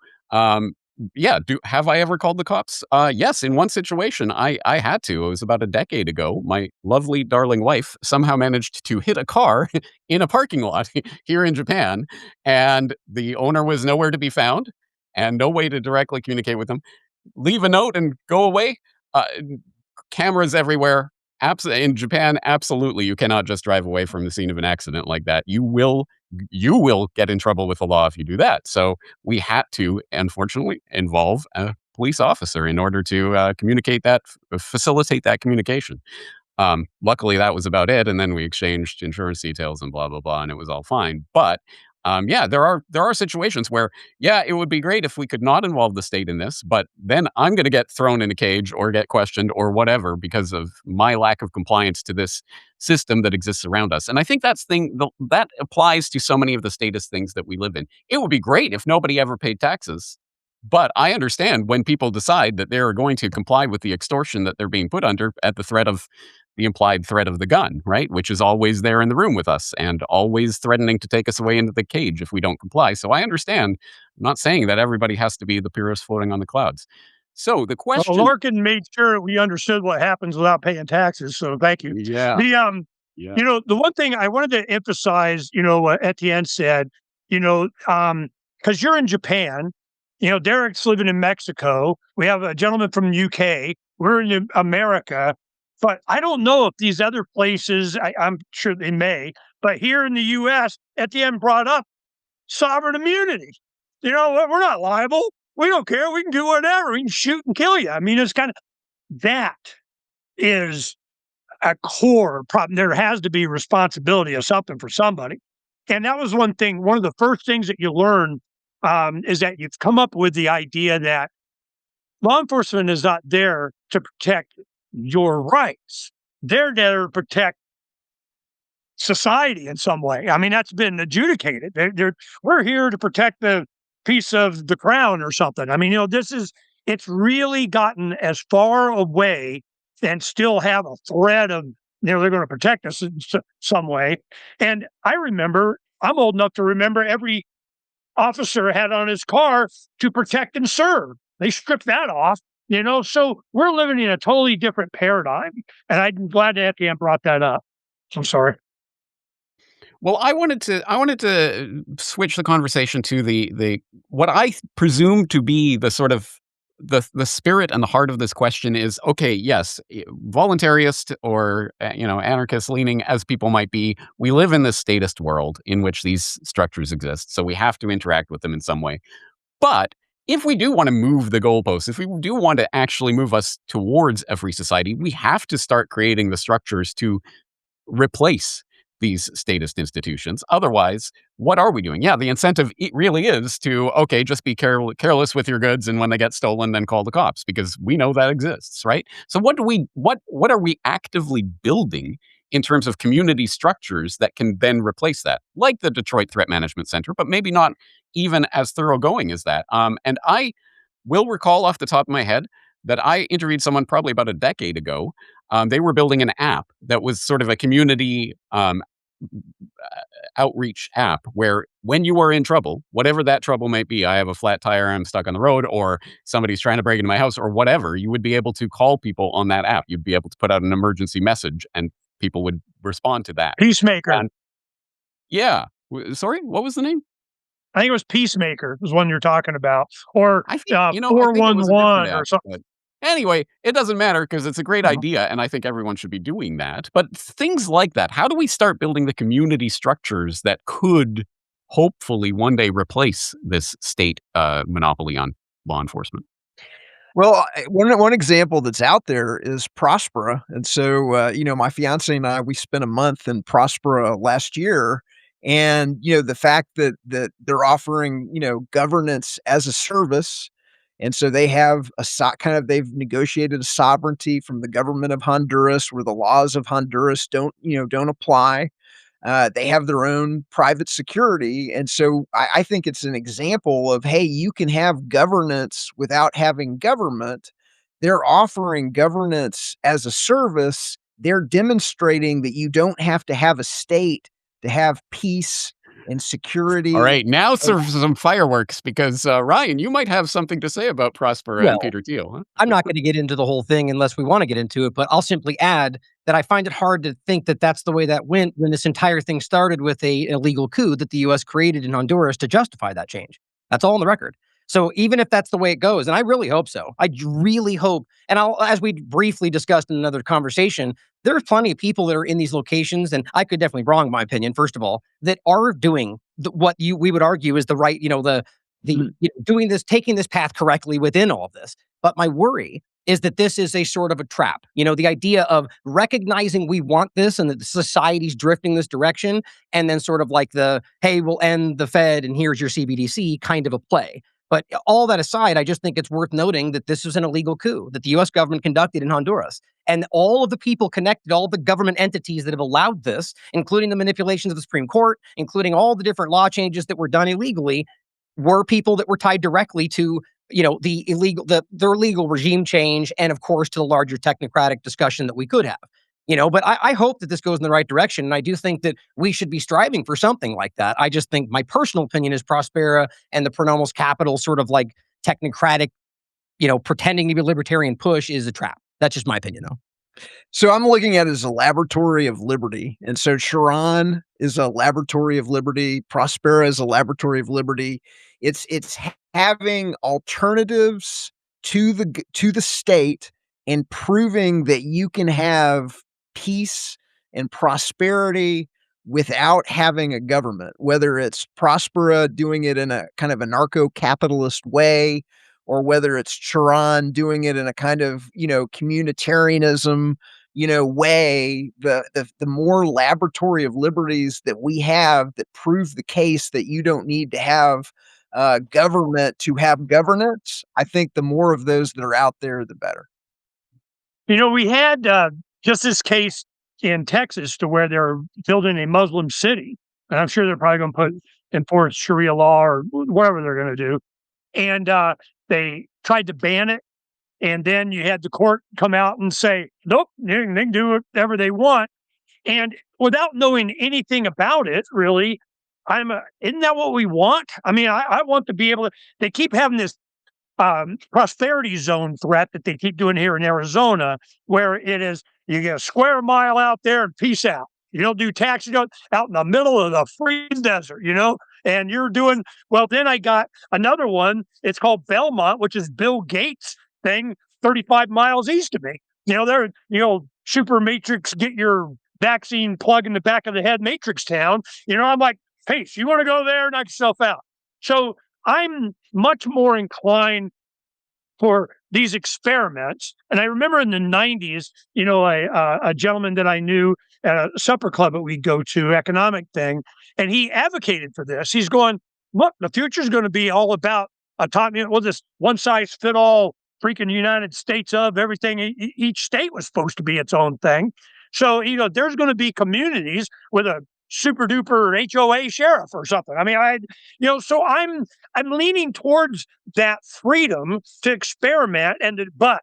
yeah, have I ever called the cops? Yes, in one situation, I had to. It was about a decade ago. My lovely, darling wife somehow managed to hit a car in a parking lot here in Japan, and the owner was nowhere to be found, and no way to directly communicate with them. Leave a note and go away. Uh, Cameras everywhere. In Japan, absolutely, you cannot just drive away from the scene of an accident like that. You will get in trouble with the law if you do that. So we had to, unfortunately, involve a police officer in order to communicate that, facilitate that communication. Luckily, that was about it, and then we exchanged insurance details and blah blah blah, and it was all fine. But yeah, there are situations where, yeah, it would be great if we could not involve the state in this, but then I'm going to get thrown in a cage or get questioned or whatever because of my lack of compliance to this system that exists around us. And I think that applies to so many of the statist things that we live in. It would be great if nobody ever paid taxes, but I understand when people decide that they're going to comply with the extortion that they're being put under at the implied threat of the gun, right? Which is always there in the room with us and always threatening to take us away into the cage if we don't comply. So I understand. I'm not saying that everybody has to be the purist floating on the clouds. So the question... Well, Larken made sure we understood what happens without paying taxes. So thank you. Yeah. You know, the one thing I wanted to emphasize, you know, what Etienne said, you know, because you're in Japan, you know, Derrick's living in Mexico. We have a gentleman from the UK. We're in America. But I don't know if these other places, I'm sure they may, but here in the U.S., Etienne brought up sovereign immunity. You know, we're not liable. We don't care. We can do whatever. We can shoot and kill you. I mean, it's kind of, that is a core problem. There has to be responsibility of something for somebody. And that was one thing, one of the first things that you learn is that you've come up with the idea that law enforcement is not there to protect your rights. They're there to protect society in some way. I mean, that's been adjudicated. We're here to protect the piece of the crown or something. I mean, you know, it's really gotten as far away and still have a thread of, you know, they're going to protect us in some way. And I remember, I'm old enough to remember every officer had on his car to protect and serve. They stripped that off. You know, so we're living in a totally different paradigm, and I'm glad that Etienne brought that up. I'm sorry. Well, I wanted to switch the conversation to the what I presume to be the sort of the spirit and the heart of this question is, okay, yes, voluntarist or you know, anarchist leaning as people might be, we live in this statist world in which these structures exist, so we have to interact with them in some way. But if we do want to move the goalposts, if we do want to actually move us towards a free society, we have to start creating the structures to replace these statist institutions. Otherwise, what are we doing? Yeah, the incentive really is to, okay, just be careless with your goods, and when they get stolen, then call the cops, because we know that exists, right? So what are we actively building in terms of community structures that can then replace that, like the Detroit Threat Management Center, but maybe not even as thoroughgoing as that. And I will recall off the top of my head that I interviewed someone probably about a decade ago. They were building an app that was sort of a community outreach app where when you are in trouble, whatever that trouble might be, I have a flat tire, I'm stuck on the road, or somebody's trying to break into my house or whatever, you would be able to call people on that app. You'd be able to put out an emergency message and people would respond to that. Peacemaker. And, yeah. Sorry, what was the name? I think it was Peacemaker was one you're talking about, or I think, you know, 411 or something. Anyway, it doesn't matter because it's a great idea, and I think everyone should be doing that. But things like that, how do we start building the community structures that could hopefully one day replace this state monopoly on law enforcement? Well, one example that's out there is Prospera. And so, you know, my fiance and I, we spent a month in Prospera last year. And, you know, the fact that they're offering, you know, governance as a service. And so they have they've negotiated a sovereignty from the government of Honduras where the laws of Honduras don't apply. They have their own private security. And so I think it's an example of, hey, you can have governance without having government. They're offering governance as a service they're demonstrating that you don't have to have a state to have peace and security. All right, now some fireworks, because Ryan, you might have something to say about Prospera and Well, Peter Thiel, huh? I'm not going to get into the whole thing unless we want to get into it, but I'll simply add that I find it hard to think that that's the way that went when this entire thing started with an illegal coup that the U.S. created in Honduras to justify that change. That's all on the record. So even if that's the way it goes, and I really hope so, I really hope, and as we briefly discussed in another conversation, there's plenty of people that are in these locations, and I could definitely wrong my opinion, first of all, that are doing what we would argue is the right, doing this, taking this path correctly within all of this. But my worry is that this is a sort of a trap. The idea of recognizing we want this and that society's drifting this direction, and then sort of like hey, we'll end the Fed and here's your CBDC kind of a play. But all that aside, I just think it's worth noting that this is an illegal coup that the U.S. government conducted in Honduras. And all of the people connected, all the government entities that have allowed this, including the manipulations of the Supreme Court, including all the different law changes that were done illegally, were people that were tied directly to their illegal regime change, and of course to the larger technocratic discussion that we could have. But I hope that this goes in the right direction, and I do think that we should be striving for something like that. I just think my personal opinion is Prospera and the Pronomos Capital sort of like technocratic, pretending to be a libertarian push is a trap. That's just my opinion, though. So I'm looking at it as a laboratory of liberty. And so Chiron is a laboratory of liberty. Prospera is a laboratory of liberty. It's having alternatives to the state and proving that you can have peace and prosperity without having a government, whether it's Prospera doing it in a kind of anarcho-capitalist way, or whether it's Chiron doing it in a kind of, communitarianism, way. The more laboratory of liberties that we have that prove the case that you don't need to have government to have governance, I think the more of those that are out there, the better. We had just this case in Texas to where they're building a Muslim city, and I'm sure they're probably going to enforce Sharia law or whatever they're going to do. And they tried to ban it, and then you had the court come out and say, nope, they can do whatever they want. And without knowing anything about it, really, isn't that what we want? I mean, I want to be able to, they keep having this prosperity zone threat that they keep doing here in Arizona, where it is, you get a square mile out there and peace out. You don't do taxis out in the middle of the freezing desert, and you're doing, well, then I got another one. It's called Belmont, which is Bill Gates' thing, 35 miles east of me. They're, super matrix, get your vaccine plug in the back of the head matrix town. I'm like, hey, so you want to go there, knock yourself out. So I'm much more inclined for these experiments. And I remember in the 90s, a gentleman that I knew at a supper club that we go to, economic thing, and he advocated for this. He's going, look, the future is going to be all about autonomy. Well, this one size fit all freaking United States of everything. Each state was supposed to be its own thing. So, there's going to be communities with a super duper HOA sheriff or something. I mean, so I'm leaning towards that freedom to experiment but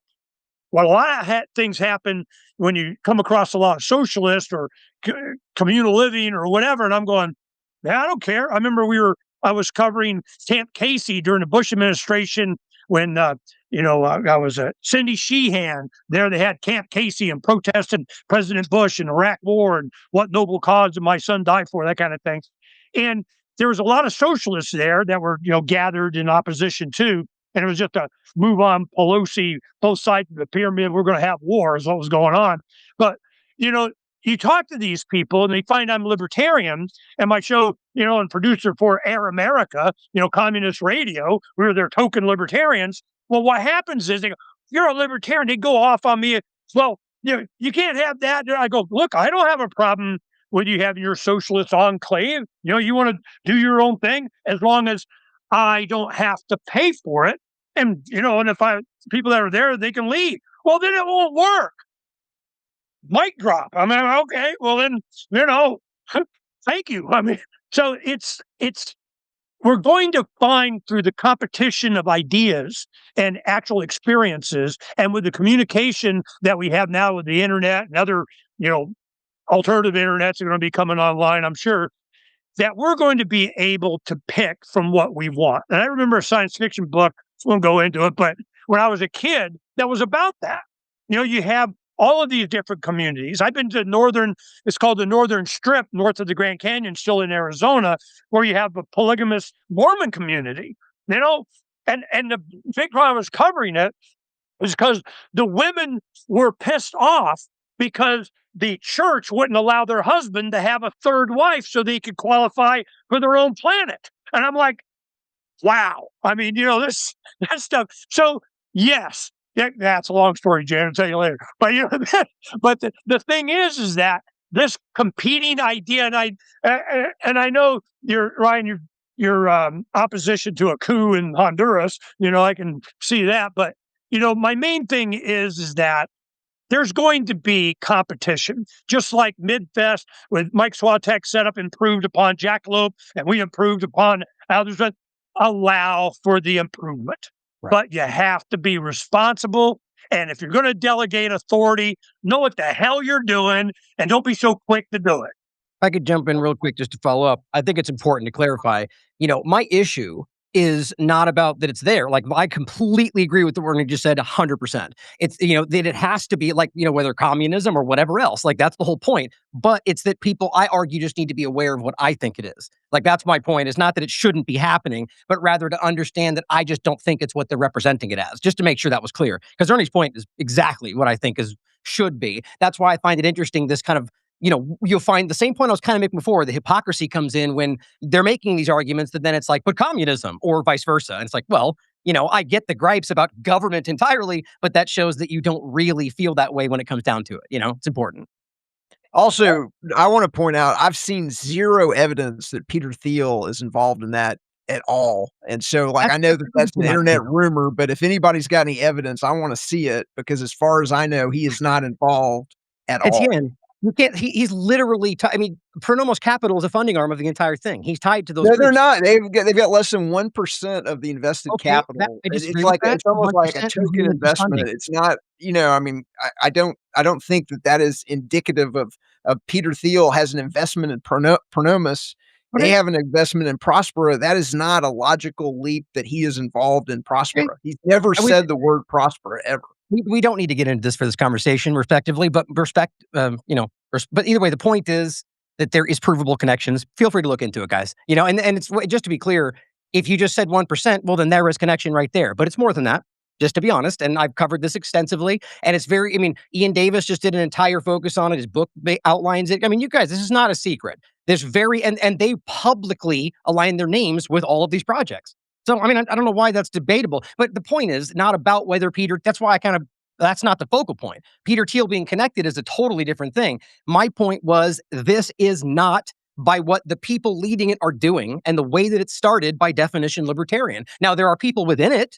a lot of things happen when you come across a lot of socialists or communal living or whatever. And I'm going, I don't care. I remember I was covering Camp Casey during the Bush administration when, I was at Cindy Sheehan. There they had Camp Casey and protested President Bush and Iraq War and what noble cause did my son die for, that kind of thing. And there was a lot of socialists there that were, gathered in opposition too. And it was just a move on Pelosi, both sides of the pyramid. We're going to have war is what was going on. But, you talk to these people and they find I'm libertarian, and my show, and producer for Air America, communist radio, we were their token libertarians. Well, what happens is they go, you're a libertarian. They go off on me. Well, you can't have that. I go, look, I don't have a problem with you having your socialist enclave. You want to do your own thing as long as I don't have to pay for it. And, and if people that are there, they can leave. Well, then it won't work. Mic drop. I mean, okay, well then, thank you. I mean, so it's we're going to find through the competition of ideas and actual experiences, and with the communication that we have now with the internet and other, alternative internets are going to be coming online, I'm sure, that we're going to be able to pick from what we want. And I remember a science fiction book, I won't go into it, but when I was a kid, that was about that. You have all of these different communities. I've been to it's called the Northern Strip, north of the Grand Canyon, still in Arizona, where you have a polygamous Mormon community, and the big problem I was covering it is because the women were pissed off because the church wouldn't allow their husband to have a third wife so they could qualify for their own planet. And I'm like, wow. I mean, that stuff. So yes, that's a long story, Jan. I'll tell you later. But but the thing is that this competing idea, and I know Ryan, your opposition to a coup in Honduras. I can see that. But my main thing is that there's going to be competition, just like MidFest with Mike Swatek set up, improved upon Jackalope, and we improved upon others. Allow for the improvement. Right. But you have to be responsible. And if you're going to delegate authority, know what the hell you're doing and don't be so quick to do it. If I could jump in real quick just to follow up, I think it's important to clarify, my issue is not about that it's there. Like, I completely agree with the word you just said 100%. It's, that it has to be like, whether communism or whatever else, like that's the whole point. But it's that people, I argue, just need to be aware of what I think it is. Like, that's my point. It's not that it shouldn't be happening, but rather to understand that I just don't think it's what they're representing it as, just to make sure that was clear. Because Ernie's point is exactly what I think should be. That's why I find it interesting, this kind of, you'll find the same point I was kind of making before. The hypocrisy comes in when they're making these arguments that then it's like, but communism, or vice versa. And it's like, well, I get the gripes about government entirely, but that shows that you don't really feel that way when it comes down to it. It's important. Also, I want to point out, I've seen zero evidence that Peter Thiel is involved in that at all. And so, I know that that's an internet rumor, but if anybody's got any evidence, I want to see it, because as far as I know, he is not involved at all. You can't. He's literally. Pronomos Capital is a funding arm of the entire thing. He's tied to those. No, they're not. They've got less than 1% of the invested capital. It's almost like a token investment. It's not. I don't think that is indicative of Peter Thiel has an investment in Pronomos. They have an investment in Prospera. That is not a logical leap that he is involved in Prospera. He's never said the word Prospera ever. We don't need to get into this for this conversation, respectively, but but either way, the point is that there is provable connections. Feel free to look into it, guys. And it's, just to be clear, if you just said 1%, well, then there is connection right there. But it's more than that, just to be honest. And I've covered this extensively. And it's Ian Davis just did an entire focus on it. His book outlines it. You guys, this is not a secret. There's and they publicly align their names with all of these projects. So, I don't know why that's debatable, but the point is not about whether that's why that's not the focal point. Peter Thiel being connected is a totally different thing. My point was, this is not, by what the people leading it are doing and the way that it started, by definition, libertarian. Now, there are people within it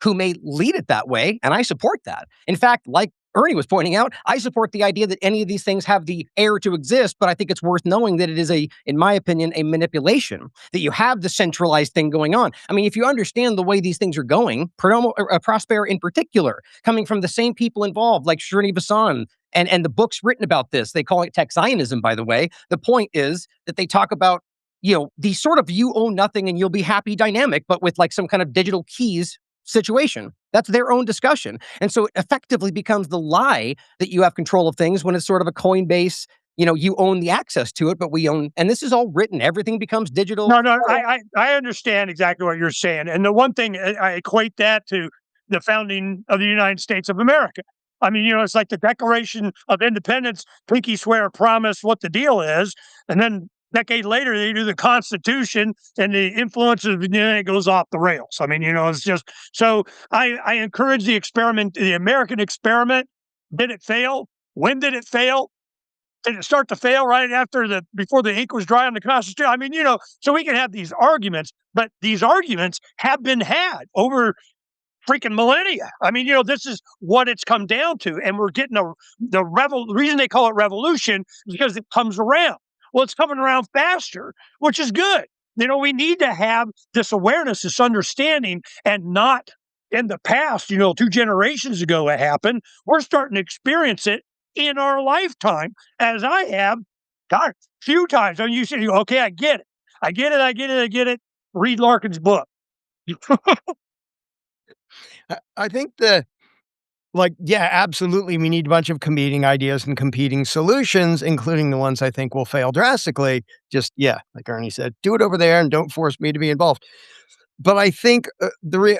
who may lead it that way, and I support that. In fact, like Ernie was pointing out, I support the idea that any of these things have the air to exist, but I think it's worth knowing that it is in my opinion, a manipulation, that you have the centralized thing going on. If you understand the way these things are going, Prospera in particular, coming from the same people involved, like Srini Vasan, and the books written about this, they call it tech Zionism, by the way. The point is that they talk about, the sort of you own nothing and you'll be happy dynamic, but with like some kind of digital keys situation. That's their own discussion. And so it effectively becomes the lie that you have control of things, when it's sort of a Coinbase, you own the access to it, but we own, and this is all written, everything becomes digital. No, I understand exactly what you're saying. And the one thing I equate that to the founding of the United States of America. It's like the Declaration of Independence, pinky swear, promise what the deal is. And then decade later, they do the Constitution, and the influence of it goes off the rails. It's just, so I encourage the experiment, the American experiment. Did it fail? When did it fail? Did it start to fail right before the ink was dry on the Constitution? So we can have these arguments, but these arguments have been had over freaking millennia. This is what it's come down to, and we're getting the reason they call it revolution is because it comes around. Well, it's coming around faster, which is good. We need to have this awareness, this understanding, and not in the past, 2 generations ago it happened. We're starting to experience it in our lifetime, as I have, God, a few times. You say, okay, I get it. I get it. I get it. I get it. Read Larkin's book. I think yeah, absolutely. We need a bunch of competing ideas and competing solutions, including the ones I think will fail drastically. Just, yeah, like Ernie said, do it over there and don't force me to be involved. But I think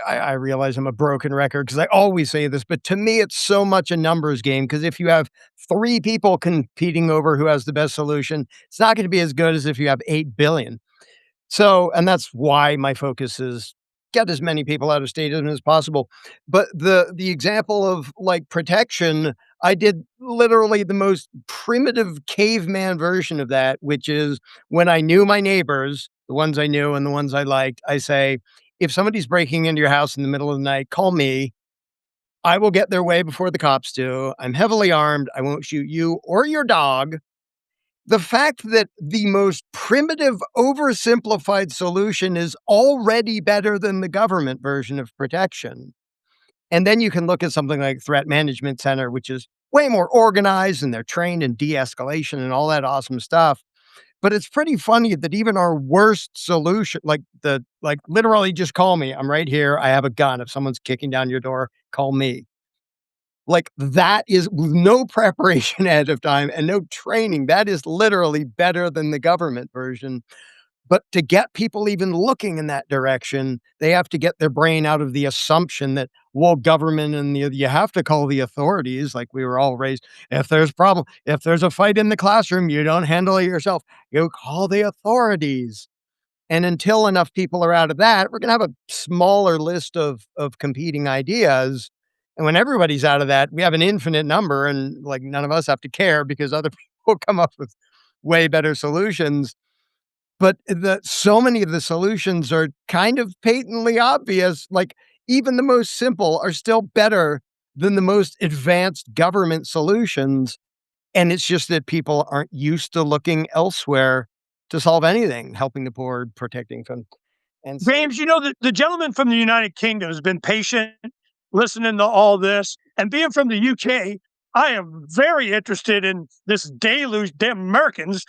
I realize I'm a broken record because I always say this, but to me, it's so much a numbers game. Because if you have 3 people competing over who has the best solution, it's not going to be as good as if you have 8 billion. So, and that's why my focus is get as many people out of statism as possible. But the example of like protection, I did literally the most primitive caveman version of that, which is when I knew my neighbors, the ones I knew and the ones I liked, I say, if somebody's breaking into your house in the middle of the night, call me. I will get there way before the cops do. I'm heavily armed. I won't shoot you or your dog. The fact that the most primitive, oversimplified solution is already better than the government version of protection. And then you can look at something like Threat Management Center, which is way more organized and they're trained in de-escalation and all that awesome stuff. But it's pretty funny that even our worst solution, like literally just call me. I'm right here. I have a gun. If someone's kicking down your door, call me. Like that is with no preparation ahead of time and no training. That is literally better than the government version. But to get people even looking in that direction, they have to get their brain out of the assumption that, well, government and you have to call the authorities, like we were all raised. If there's a fight in the classroom, you don't handle it yourself. You call the authorities. And until enough people are out of that, we're going to have a smaller list of competing ideas. And when everybody's out of that, we have an infinite number and like none of us have to care because other people come up with way better solutions. But so many of the solutions are kind of patently obvious. Like even the most simple are still better than the most advanced government solutions. And it's just that people aren't used to looking elsewhere to solve anything, helping the poor, protecting from. And so, James, the gentleman from the United Kingdom has been patient listening to all this, and being from the UK, I am very interested in this deluge, damn Americans,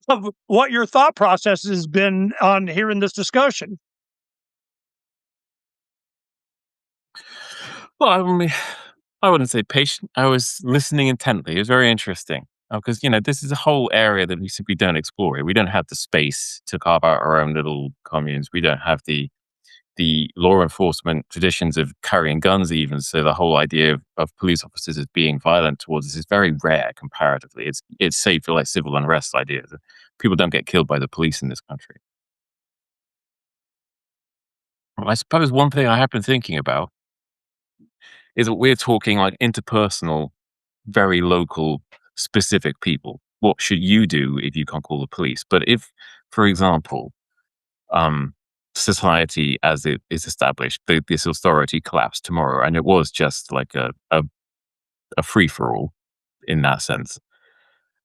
of what your thought process has been on hearing this discussion. Well, I wouldn't say patient. I was listening intently. It was very interesting because, this is a whole area that we simply don't explore. We don't have the space to carve out our own little communes. We don't have the law enforcement traditions of carrying guns even. So the whole idea of police officers as being violent towards us is very rare comparatively. It's safe for like civil unrest ideas. People don't get killed by the police in this country. Well, I suppose one thing I have been thinking about is that we're talking like interpersonal, very local, specific people. What should you do if you can't call the police? But if, for example, society as it is established, this authority collapsed tomorrow, and it was just like a free-for-all in that sense.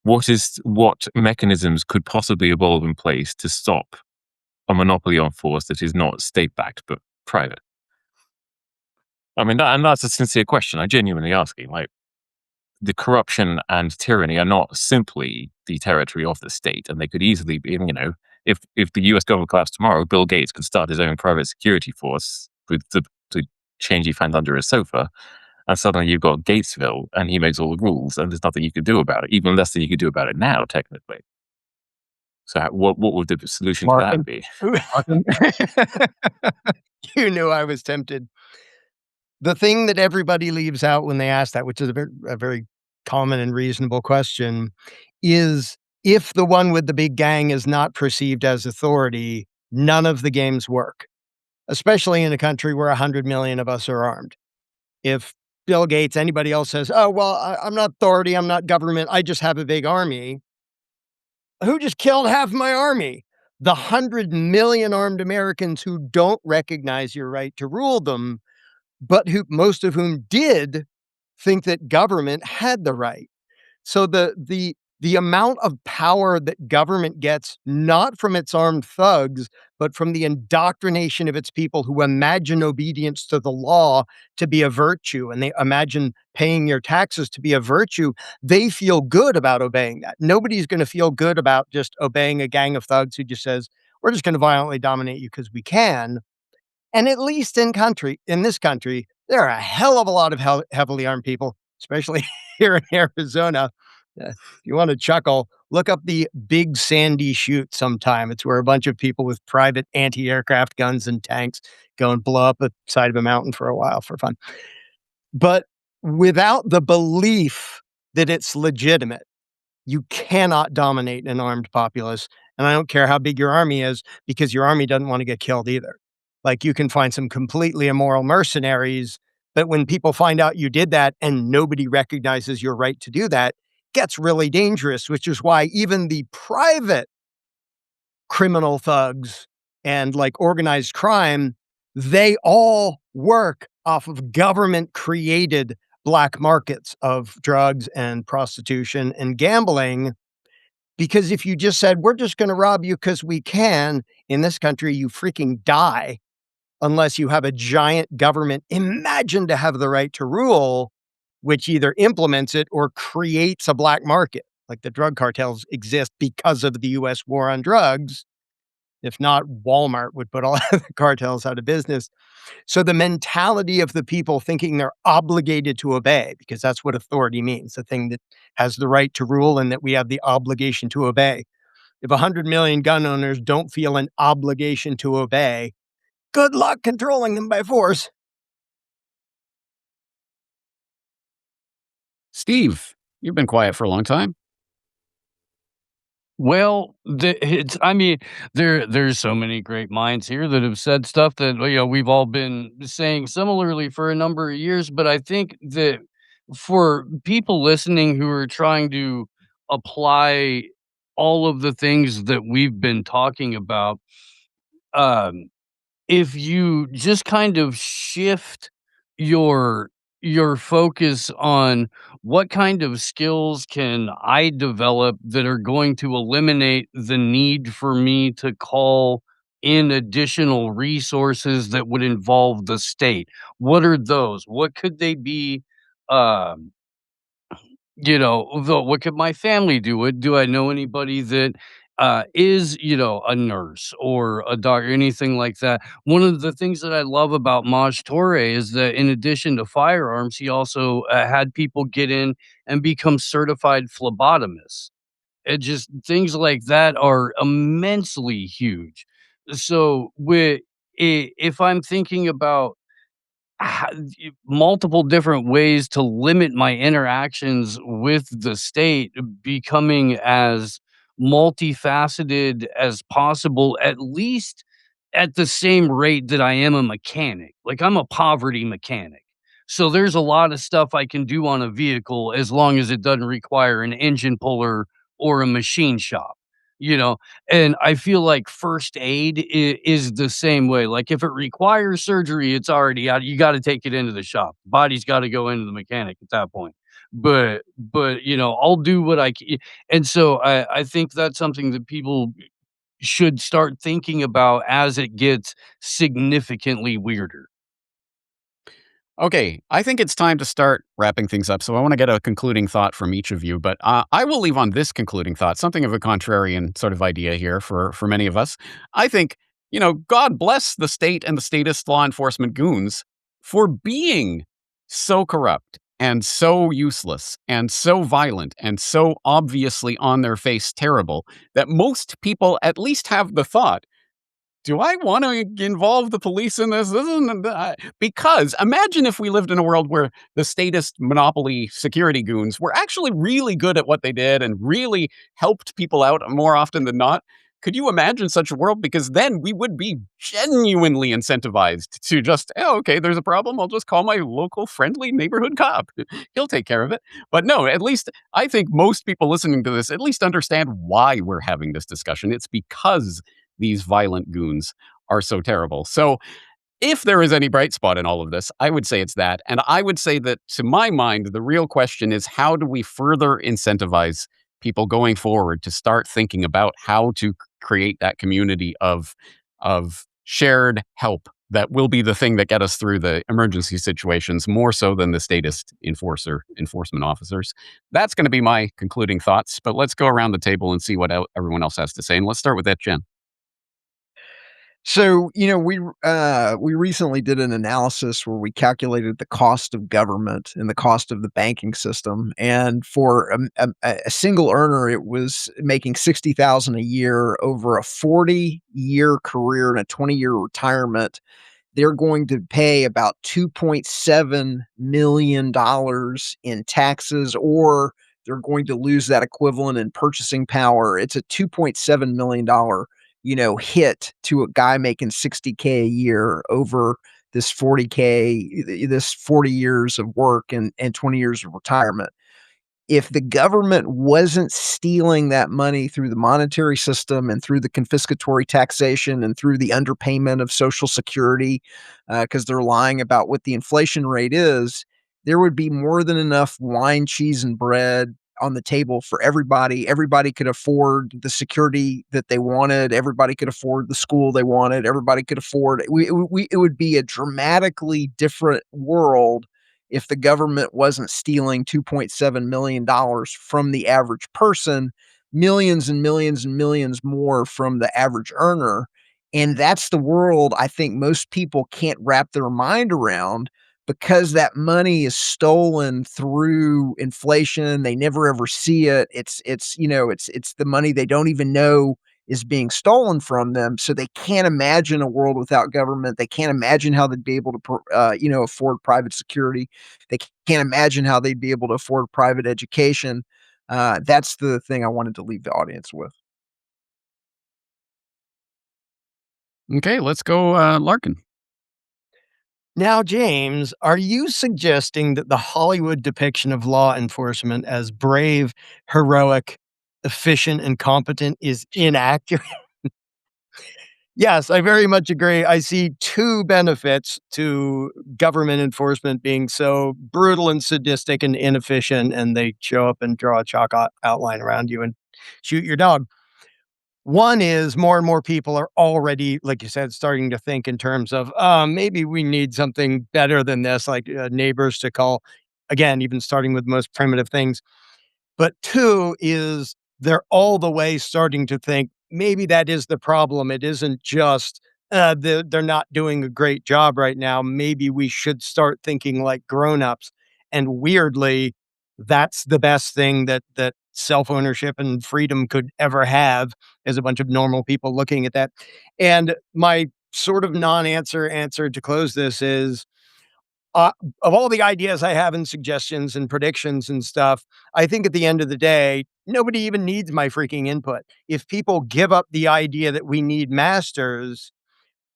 What mechanisms could possibly evolve in place to stop a monopoly on force that is not state-backed but private? I mean, and that's a sincere question. I genuinely asking. Like, the corruption and tyranny are not simply the territory of the state, and they could easily be, if the US government collapsed tomorrow, Bill Gates could start his own private security force with the change he found under his sofa, and suddenly you've got Gatesville, and he makes all the rules, and there's nothing you could do about it, even less than you could do about it now, technically. So what would the solution to that be? You knew I was tempted. The thing that everybody leaves out when they ask that, which is a very common and reasonable question, is if the one with the big gang is not perceived as authority, none of the games work, especially in a country where 100 million of us are armed. If Bill Gates, anybody else says, oh, well, I'm not authority, I'm not government, I just have a big army. Who just killed half my army? The 100 million armed Americans who don't recognize your right to rule them, but most of whom did think that government had the right. So the the amount of power that government gets, not from its armed thugs, but from the indoctrination of its people who imagine obedience to the law to be a virtue, and they imagine paying your taxes to be a virtue, they feel good about obeying that. Nobody's going to feel good about just obeying a gang of thugs who just says, we're just going to violently dominate you because we can. And at least in this country, there are a hell of a lot of heavily armed people, especially here in Arizona. If you want to chuckle, look up the Big Sandy Shoot sometime. It's where a bunch of people with private anti-aircraft guns and tanks go and blow up the side of a mountain for a while for fun. But without the belief that it's legitimate, you cannot dominate an armed populace. And I don't care how big your army is, because your army doesn't want to get killed either. Like, you can find some completely immoral mercenaries, but when people find out you did that and nobody recognizes your right to do that, gets really dangerous, which is why even the private criminal thugs and like organized crime, they all work off of government created black markets of drugs and prostitution and gambling. Because if you just said, we're just going to rob you because we can, in this country, you freaking die unless you have a giant government imagined to have the right to rule, which either implements it or creates a black market. Like, the drug cartels exist because of the US war on drugs. If not, Walmart would put all the cartels out of business. So the mentality of the people thinking they're obligated to obey, because that's what authority means, the thing that has the right to rule and that we have the obligation to obey. If 100 million gun owners don't feel an obligation to obey, good luck controlling them by force. Steve, you've been quiet for a long time. Well, there's so many great minds here that have said stuff that, we've all been saying similarly for a number of years. But I think that for people listening who are trying to apply all of the things that we've been talking about, if you just kind of shift your focus on what kind of skills can I develop that are going to eliminate the need for me to call in additional resources that would involve the state. What are those? What could they be? Um, what could my family do? Do I know anybody that is, a nurse or a doctor, anything like that? One of the things that I love about Maj Toure is that in addition to firearms, he also had people get in and become certified phlebotomists. It just things like that are immensely huge. So if I'm thinking about multiple different ways to limit my interactions with the state, becoming as multifaceted as possible, at least at the same rate that I am a mechanic. Like, I'm a poverty mechanic. So there's a lot of stuff I can do on a vehicle as long as it doesn't require an engine puller or a machine shop. And I feel like first aid is the same way. Like, if it requires surgery, it's already out. You got to take it into the shop. Body's got to go into the mechanic at that point. But I'll do what I can. And so I think that's something that people should start thinking about as it gets significantly weirder. Okay, I think it's time to start wrapping things up. So I want to get a concluding thought from each of you, but I will leave on this concluding thought, something of a contrarian sort of idea here for many of us. I think, God bless the state and the statist law enforcement goons for being so corrupt and so useless and so violent and so obviously on their face terrible that most people at least have the thought, do I want to involve the police in this? Because imagine if we lived in a world where the statist monopoly security goons were actually really good at what they did and really helped people out more often than not. Could you imagine such a world? Because then we would be genuinely incentivized to just, okay, there's a problem. I'll just call my local friendly neighborhood cop. He'll take care of it. But no, at least I think most people listening to this at least understand why we're having this discussion. It's because these violent goons are so terrible. So if there is any bright spot in all of this, I would say it's that. And I would say that, to my mind, the real question is, how do we further incentivize people going forward to start thinking about how to create that community of shared help that will be the thing that get us through the emergency situations more so than the statist enforcement officers. That's going to be my concluding thoughts, but let's go around the table and see what everyone else has to say. And let's start with Etienne. So, we recently did an analysis where we calculated the cost of government and the cost of the banking system. And for a single earner, it was making $60,000 a year over a 40-year career and a 20-year retirement. They're going to pay about $2.7 million in taxes, or they're going to lose that equivalent in purchasing power. It's a $2.7 million hit to a guy making $60K a year over this 40K, this 40 years of work and 20 years of retirement. If the government wasn't stealing that money through the monetary system and through the confiscatory taxation and through the underpayment of Social Security, because they're lying about what the inflation rate is, there would be more than enough wine, cheese, and bread on the table for everybody. Everybody could afford the security that they wanted. Everybody could afford the school they wanted. Everybody could afford it would be a dramatically different world if the government wasn't stealing $2.7 million from the average person, millions and millions and millions more from the average earner. And that's the world I think most people can't wrap their mind around, because that money is stolen through inflation. They never ever see it. It's the money they don't even know is being stolen from them. So they can't imagine a world without government. They can't imagine how they'd be able to, afford private security. They can't imagine how they'd be able to afford private education. That's the thing I wanted to leave the audience with. Okay, let's go, Larken. Now, James, are you suggesting that the Hollywood depiction of law enforcement as brave, heroic, efficient, and competent is inaccurate? Yes, I very much agree. I see two benefits to government enforcement being so brutal and sadistic and inefficient, and they show up and draw a chalk outline around you and shoot your dog. One is more and more people are already, like you said, starting to think in terms of, maybe we need something better than this, like neighbors to call, again, even starting with the most primitive things. But two is they're all the way starting to think maybe that is the problem. It isn't just they're not doing a great job right now. Maybe we should start thinking like grown-ups. And weirdly, that's the best thing that self-ownership and freedom could ever have, as a bunch of normal people looking at that. And my sort of non-answer answer to close this is, of all the ideas I have and suggestions and predictions and stuff, I think at the end of the day, nobody even needs my freaking input. If people give up the idea that we need masters,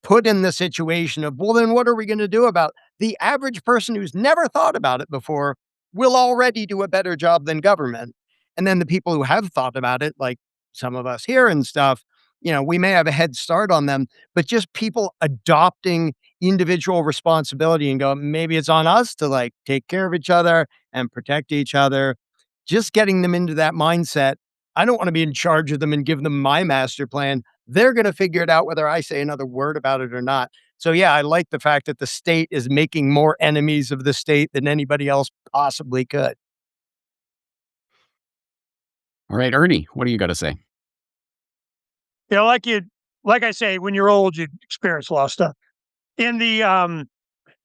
put in the situation of, well, then what are we going to do about the average person who's never thought about it before will already do a better job than government. And then the people who have thought about it, like some of us here and stuff, we may have a head start on them, but just people adopting individual responsibility and go, maybe it's on us to like take care of each other and protect each other. Just getting them into that mindset. I don't want to be in charge of them and give them my master plan. They're going to figure it out whether I say another word about it or not. So yeah, I like the fact that the state is making more enemies of the state than anybody else possibly could. All right, Ernie, what do you got to say? Like I say, when you're old, you experience a lot of stuff. In the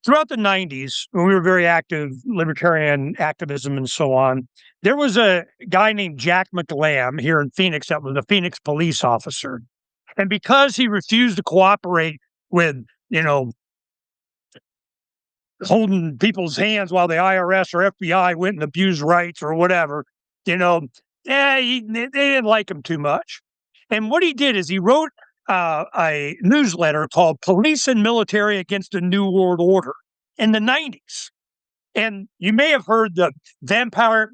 throughout the 90s, when we were very active, libertarian activism and so on, there was a guy named Jack McLam here in Phoenix that was a Phoenix police officer. And because he refused to cooperate with, holding people's hands while the IRS or FBI went and abused rights or whatever, they didn't like him too much. And what he did is he wrote a newsletter called Police and Military Against a New World Order in the 90s. And you may have heard the Vampire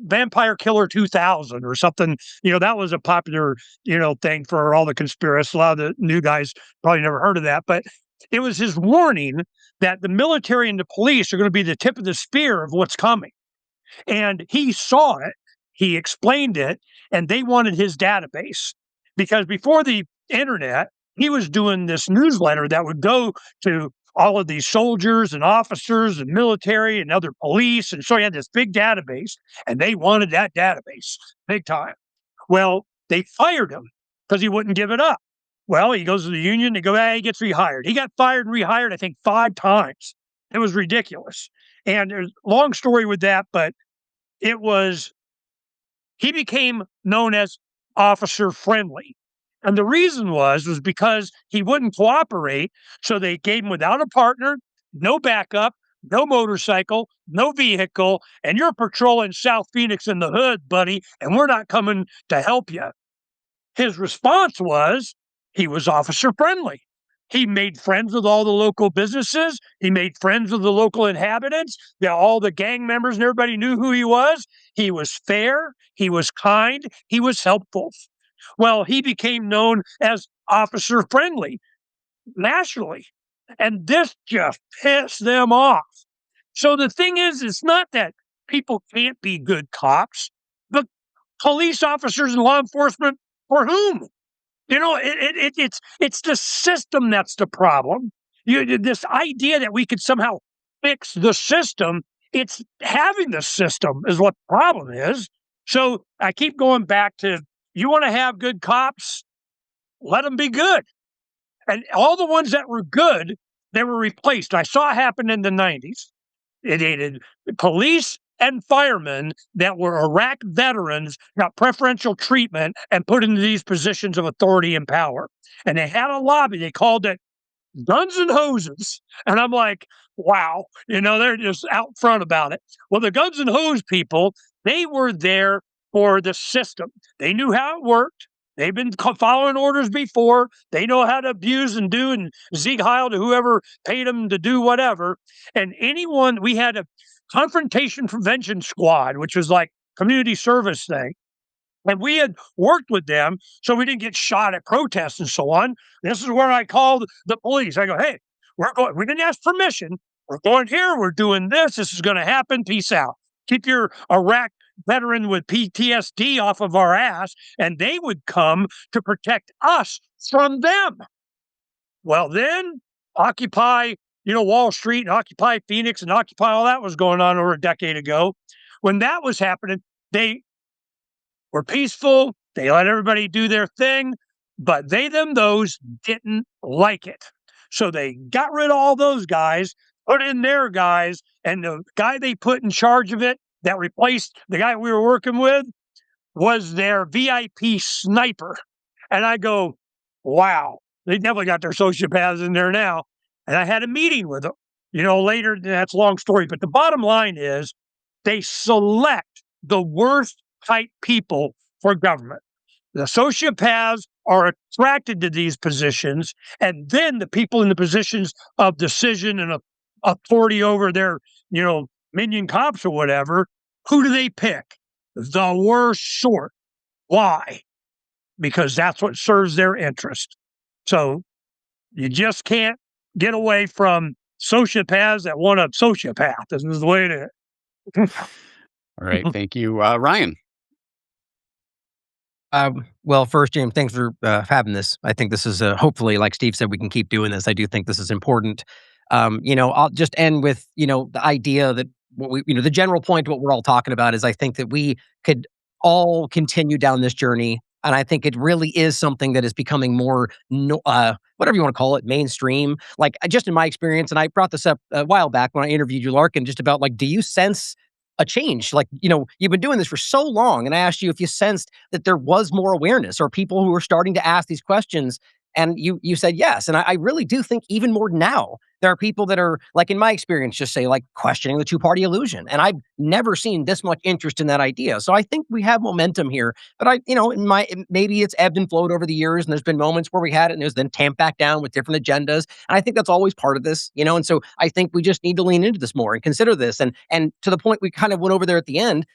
Killer 2000 or something. That was a popular, thing for all the conspiracists. A lot of the new guys probably never heard of that. But it was his warning that the military and the police are going to be the tip of the spear of what's coming. And he saw it. he explained it, and they wanted his database because before the internet, he was doing this newsletter that would go to all of these soldiers and officers and military and other police. And so he had this big database, and they wanted that database big time. Well, they fired him because he wouldn't give it up. Well, he goes to the union. They go, hey, he gets rehired. He got fired and rehired, I think, 5 times. It was ridiculous. And there's a long story with that, but he became known as officer friendly. And the reason was because he wouldn't cooperate. So they gave him without a partner, no backup, no motorcycle, no vehicle, and you're patrolling South Phoenix in the hood, buddy, and we're not coming to help you. His response was he was officer friendly. He made friends with all the local businesses. He made friends with the local inhabitants. All the gang members and everybody knew who he was. He was fair. He was kind. He was helpful. Well, he became known as officer friendly nationally. And this just pissed them off. So the thing is, it's not that people can't be good cops, but police officers and law enforcement, for whom? It's the system that's the problem. This idea that we could somehow fix the system, it's having the system is what the problem is. So I keep going back to, you want to have good cops? Let them be good. And all the ones that were good, they were replaced. I saw it happen in the 90s. It aided police and firemen that were Iraq veterans got preferential treatment and put into these positions of authority and power. And they had a lobby. They called it Guns and Hoses. And I'm like, wow, they're just out front about it. Well, the Guns and Hose people, they were there for the system. They knew how it worked. They've been following orders before. They know how to abuse and do and Sieg Heil to whoever paid them to do whatever. And we had a confrontation prevention squad, which was like community service thing. And we had worked with them so we didn't get shot at protests and so on. This is where I called the police. I go, hey, we didn't ask permission. We're going here. We're doing this. This is going to happen. Peace out. Keep your Iraq veteran with PTSD off of our ass. And they would come to protect us from them. Well, then Occupy, Wall Street and Occupy Phoenix and Occupy, all that was going on over a decade ago. When that was happening, they were peaceful. They let everybody do their thing, but those didn't like it. So they got rid of all those guys, put in their guys, and the guy they put in charge of it that replaced the guy we were working with was their VIP sniper. And I go, wow, they definitely got their sociopaths in there now. And I had a meeting with them, later. That's a long story. But the bottom line is they select the worst type people for government. The sociopaths are attracted to these positions. And then the people in the positions of decision and authority over their, minion cops or whatever, who do they pick? The worst sort. Why? Because that's what serves their interest. So you just can't get away from sociopaths that want a sociopath. This is the way it is. All right. Thank you. Ryan. Well, first, James, thanks for having this. I think this is hopefully, like Steve said, we can keep doing this. I do think this is important. I'll just end with, the idea that the general point of what we're all talking about is I think that we could all continue down this journey. And I think it really is something that is becoming more, whatever you want to call it, mainstream. Like, just in my experience, and I brought this up a while back when I interviewed you, Larken, just about do you sense a change? You've been doing this for so long, and I asked you if you sensed that there was more awareness or people who were starting to ask these questions. And you said yes. And I really do think even more now, there are people that are, in my experience, just say, questioning the two-party illusion. And I've never seen this much interest in that idea. So I think we have momentum here. But maybe it's ebbed and flowed over the years, and there's been moments where we had it, and it was then tamped back down with different agendas. And I think that's always part of this, and so I think we just need to lean into this more and consider this. And to the point we kind of went over there at the end,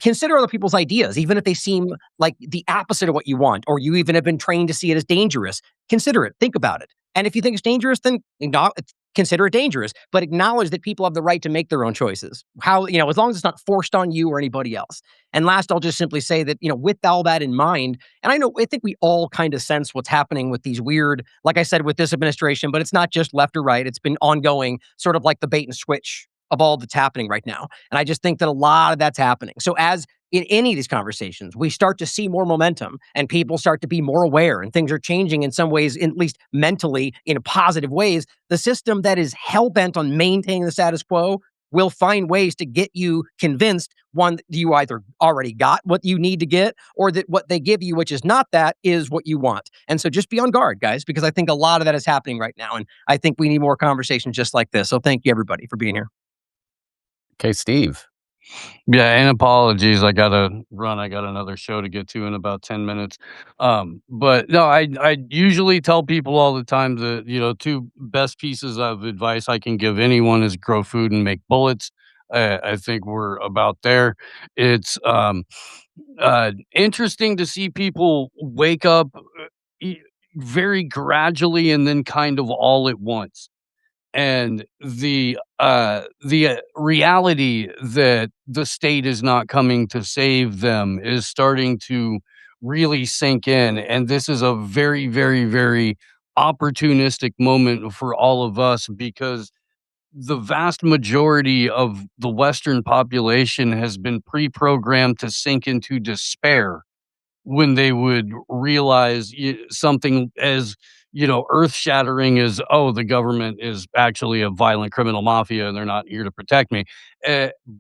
consider other people's ideas, even if they seem like the opposite of what you want, or you even have been trained to see it as dangerous. Consider it. Think about it. And if you think it's dangerous, then consider it dangerous, but acknowledge that people have the right to make their own choices. How, as long as it's not forced on you or anybody else. And last, I'll just simply say that, with all that in mind, and I think we all kind of sense what's happening with these weird, like I said, with this administration, but it's not just left or right. It's been ongoing, sort of like the bait and switch of all that's happening right now. And I just think that a lot of that's happening. So as in any of these conversations, we start to see more momentum and people start to be more aware and things are changing in some ways, at least mentally, in positive ways. The system that is hell-bent on maintaining the status quo will find ways to get you convinced, one, that you either already got what you need to get or that what they give you, which is not that, is what you want. And so just be on guard, guys, because I think a lot of that is happening right now. And I think we need more conversations just like this. So thank you, everybody, for being here. Okay, Steve. Yeah, and apologies. I gotta run. I got another show to get to in about 10 minutes. But no, I usually tell people all the time that, two best pieces of advice I can give anyone is grow food and make bullets. I think we're about there. It's interesting to see people wake up very gradually and then kind of all at once. And the reality that the state is not coming to save them is starting to really sink in. And this is a very, very, very opportunistic moment for all of us because the vast majority of the Western population has been pre-programmed to sink into despair when they would realize something as earth-shattering as, oh, the government is actually a violent criminal mafia and they're not here to protect me.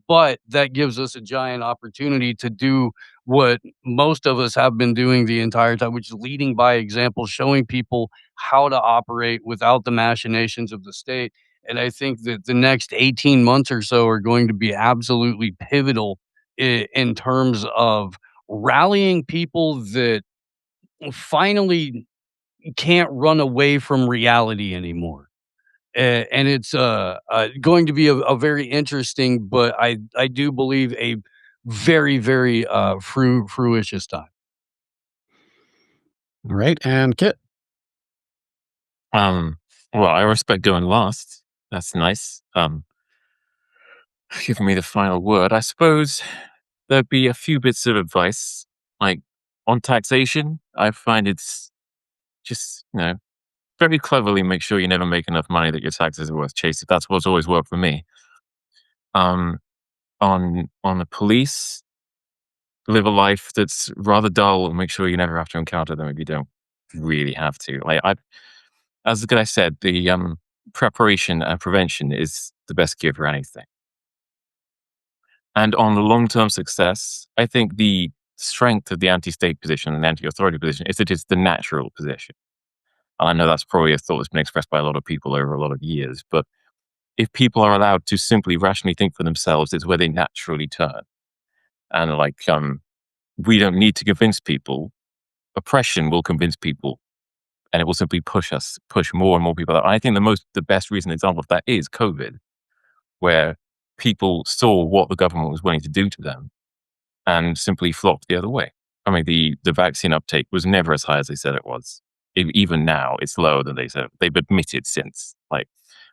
But that gives us a giant opportunity to do what most of us have been doing the entire time, which is leading by example, showing people how to operate without the machinations of the state. And I think that the next 18 months or so are going to be absolutely pivotal in terms of rallying people that finally can't run away from reality anymore. And it's going to be a very interesting, but I do believe a very, very fruitious time. All right, and Kit. Well, I respect going last. That's nice. Giving me the final word. I suppose there'd be a few bits of advice, like on taxation. I find it's just, very cleverly make sure you never make enough money that your taxes are worth chasing. That's what's always worked for me. On the police, live a life that's rather dull and make sure you never have to encounter them if you don't really have to. As I said, the preparation and prevention is the best cure for anything. And on the long-term success, I think the strength of the anti-state position and anti-authority position is that it's the natural position. I know that's probably a thought that's been expressed by a lot of people over a lot of years, but if people are allowed to simply rationally think for themselves, it's where they naturally turn. And we don't need to convince people. Oppression will convince people, and it will simply push more and more people out. I think the best recent example of that is COVID, where people saw what the government was willing to do to them and simply flocked the other way. I mean, the vaccine uptake was never as high as they said it was. Even now, it's lower than they said. They've admitted since.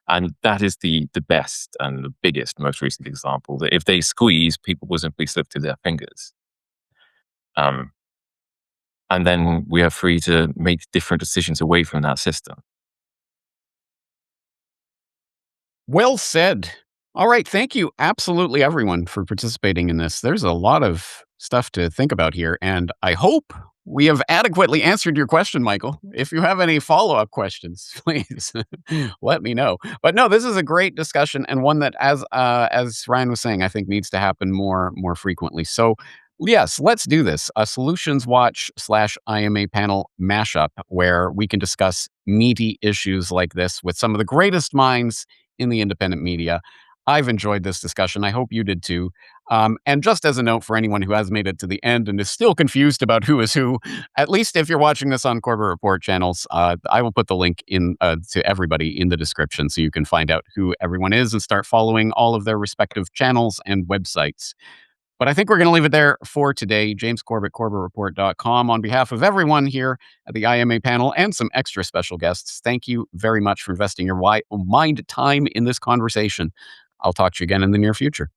And that is the best and the biggest, most recent example that if they squeeze, people will simply slip through their fingers. And then we are free to make different decisions away from that system. Well said. All right. Thank you, absolutely everyone, for participating in this. There's a lot of stuff to think about here, and I hope we have adequately answered your question, Michael. If you have any follow-up questions, please let me know. But no, this is a great discussion and one that, as Ryan was saying, I think needs to happen more frequently. So yes, let's do this. A Solutions Watch /IMA panel mashup where we can discuss meaty issues like this with some of the greatest minds in the independent media. I've enjoyed this discussion. I hope you did too. And just as a note for anyone who has made it to the end and is still confused about who is who, at least if you're watching this on Corbett Report channels, I will put the link in to everybody in the description so you can find out who everyone is and start following all of their respective channels and websites. But I think we're going to leave it there for today. James Corbett, CorbettReport.com. On behalf of everyone here at the IMA panel and some extra special guests, thank you very much for investing your mind time in this conversation. I'll talk to you again in the near future.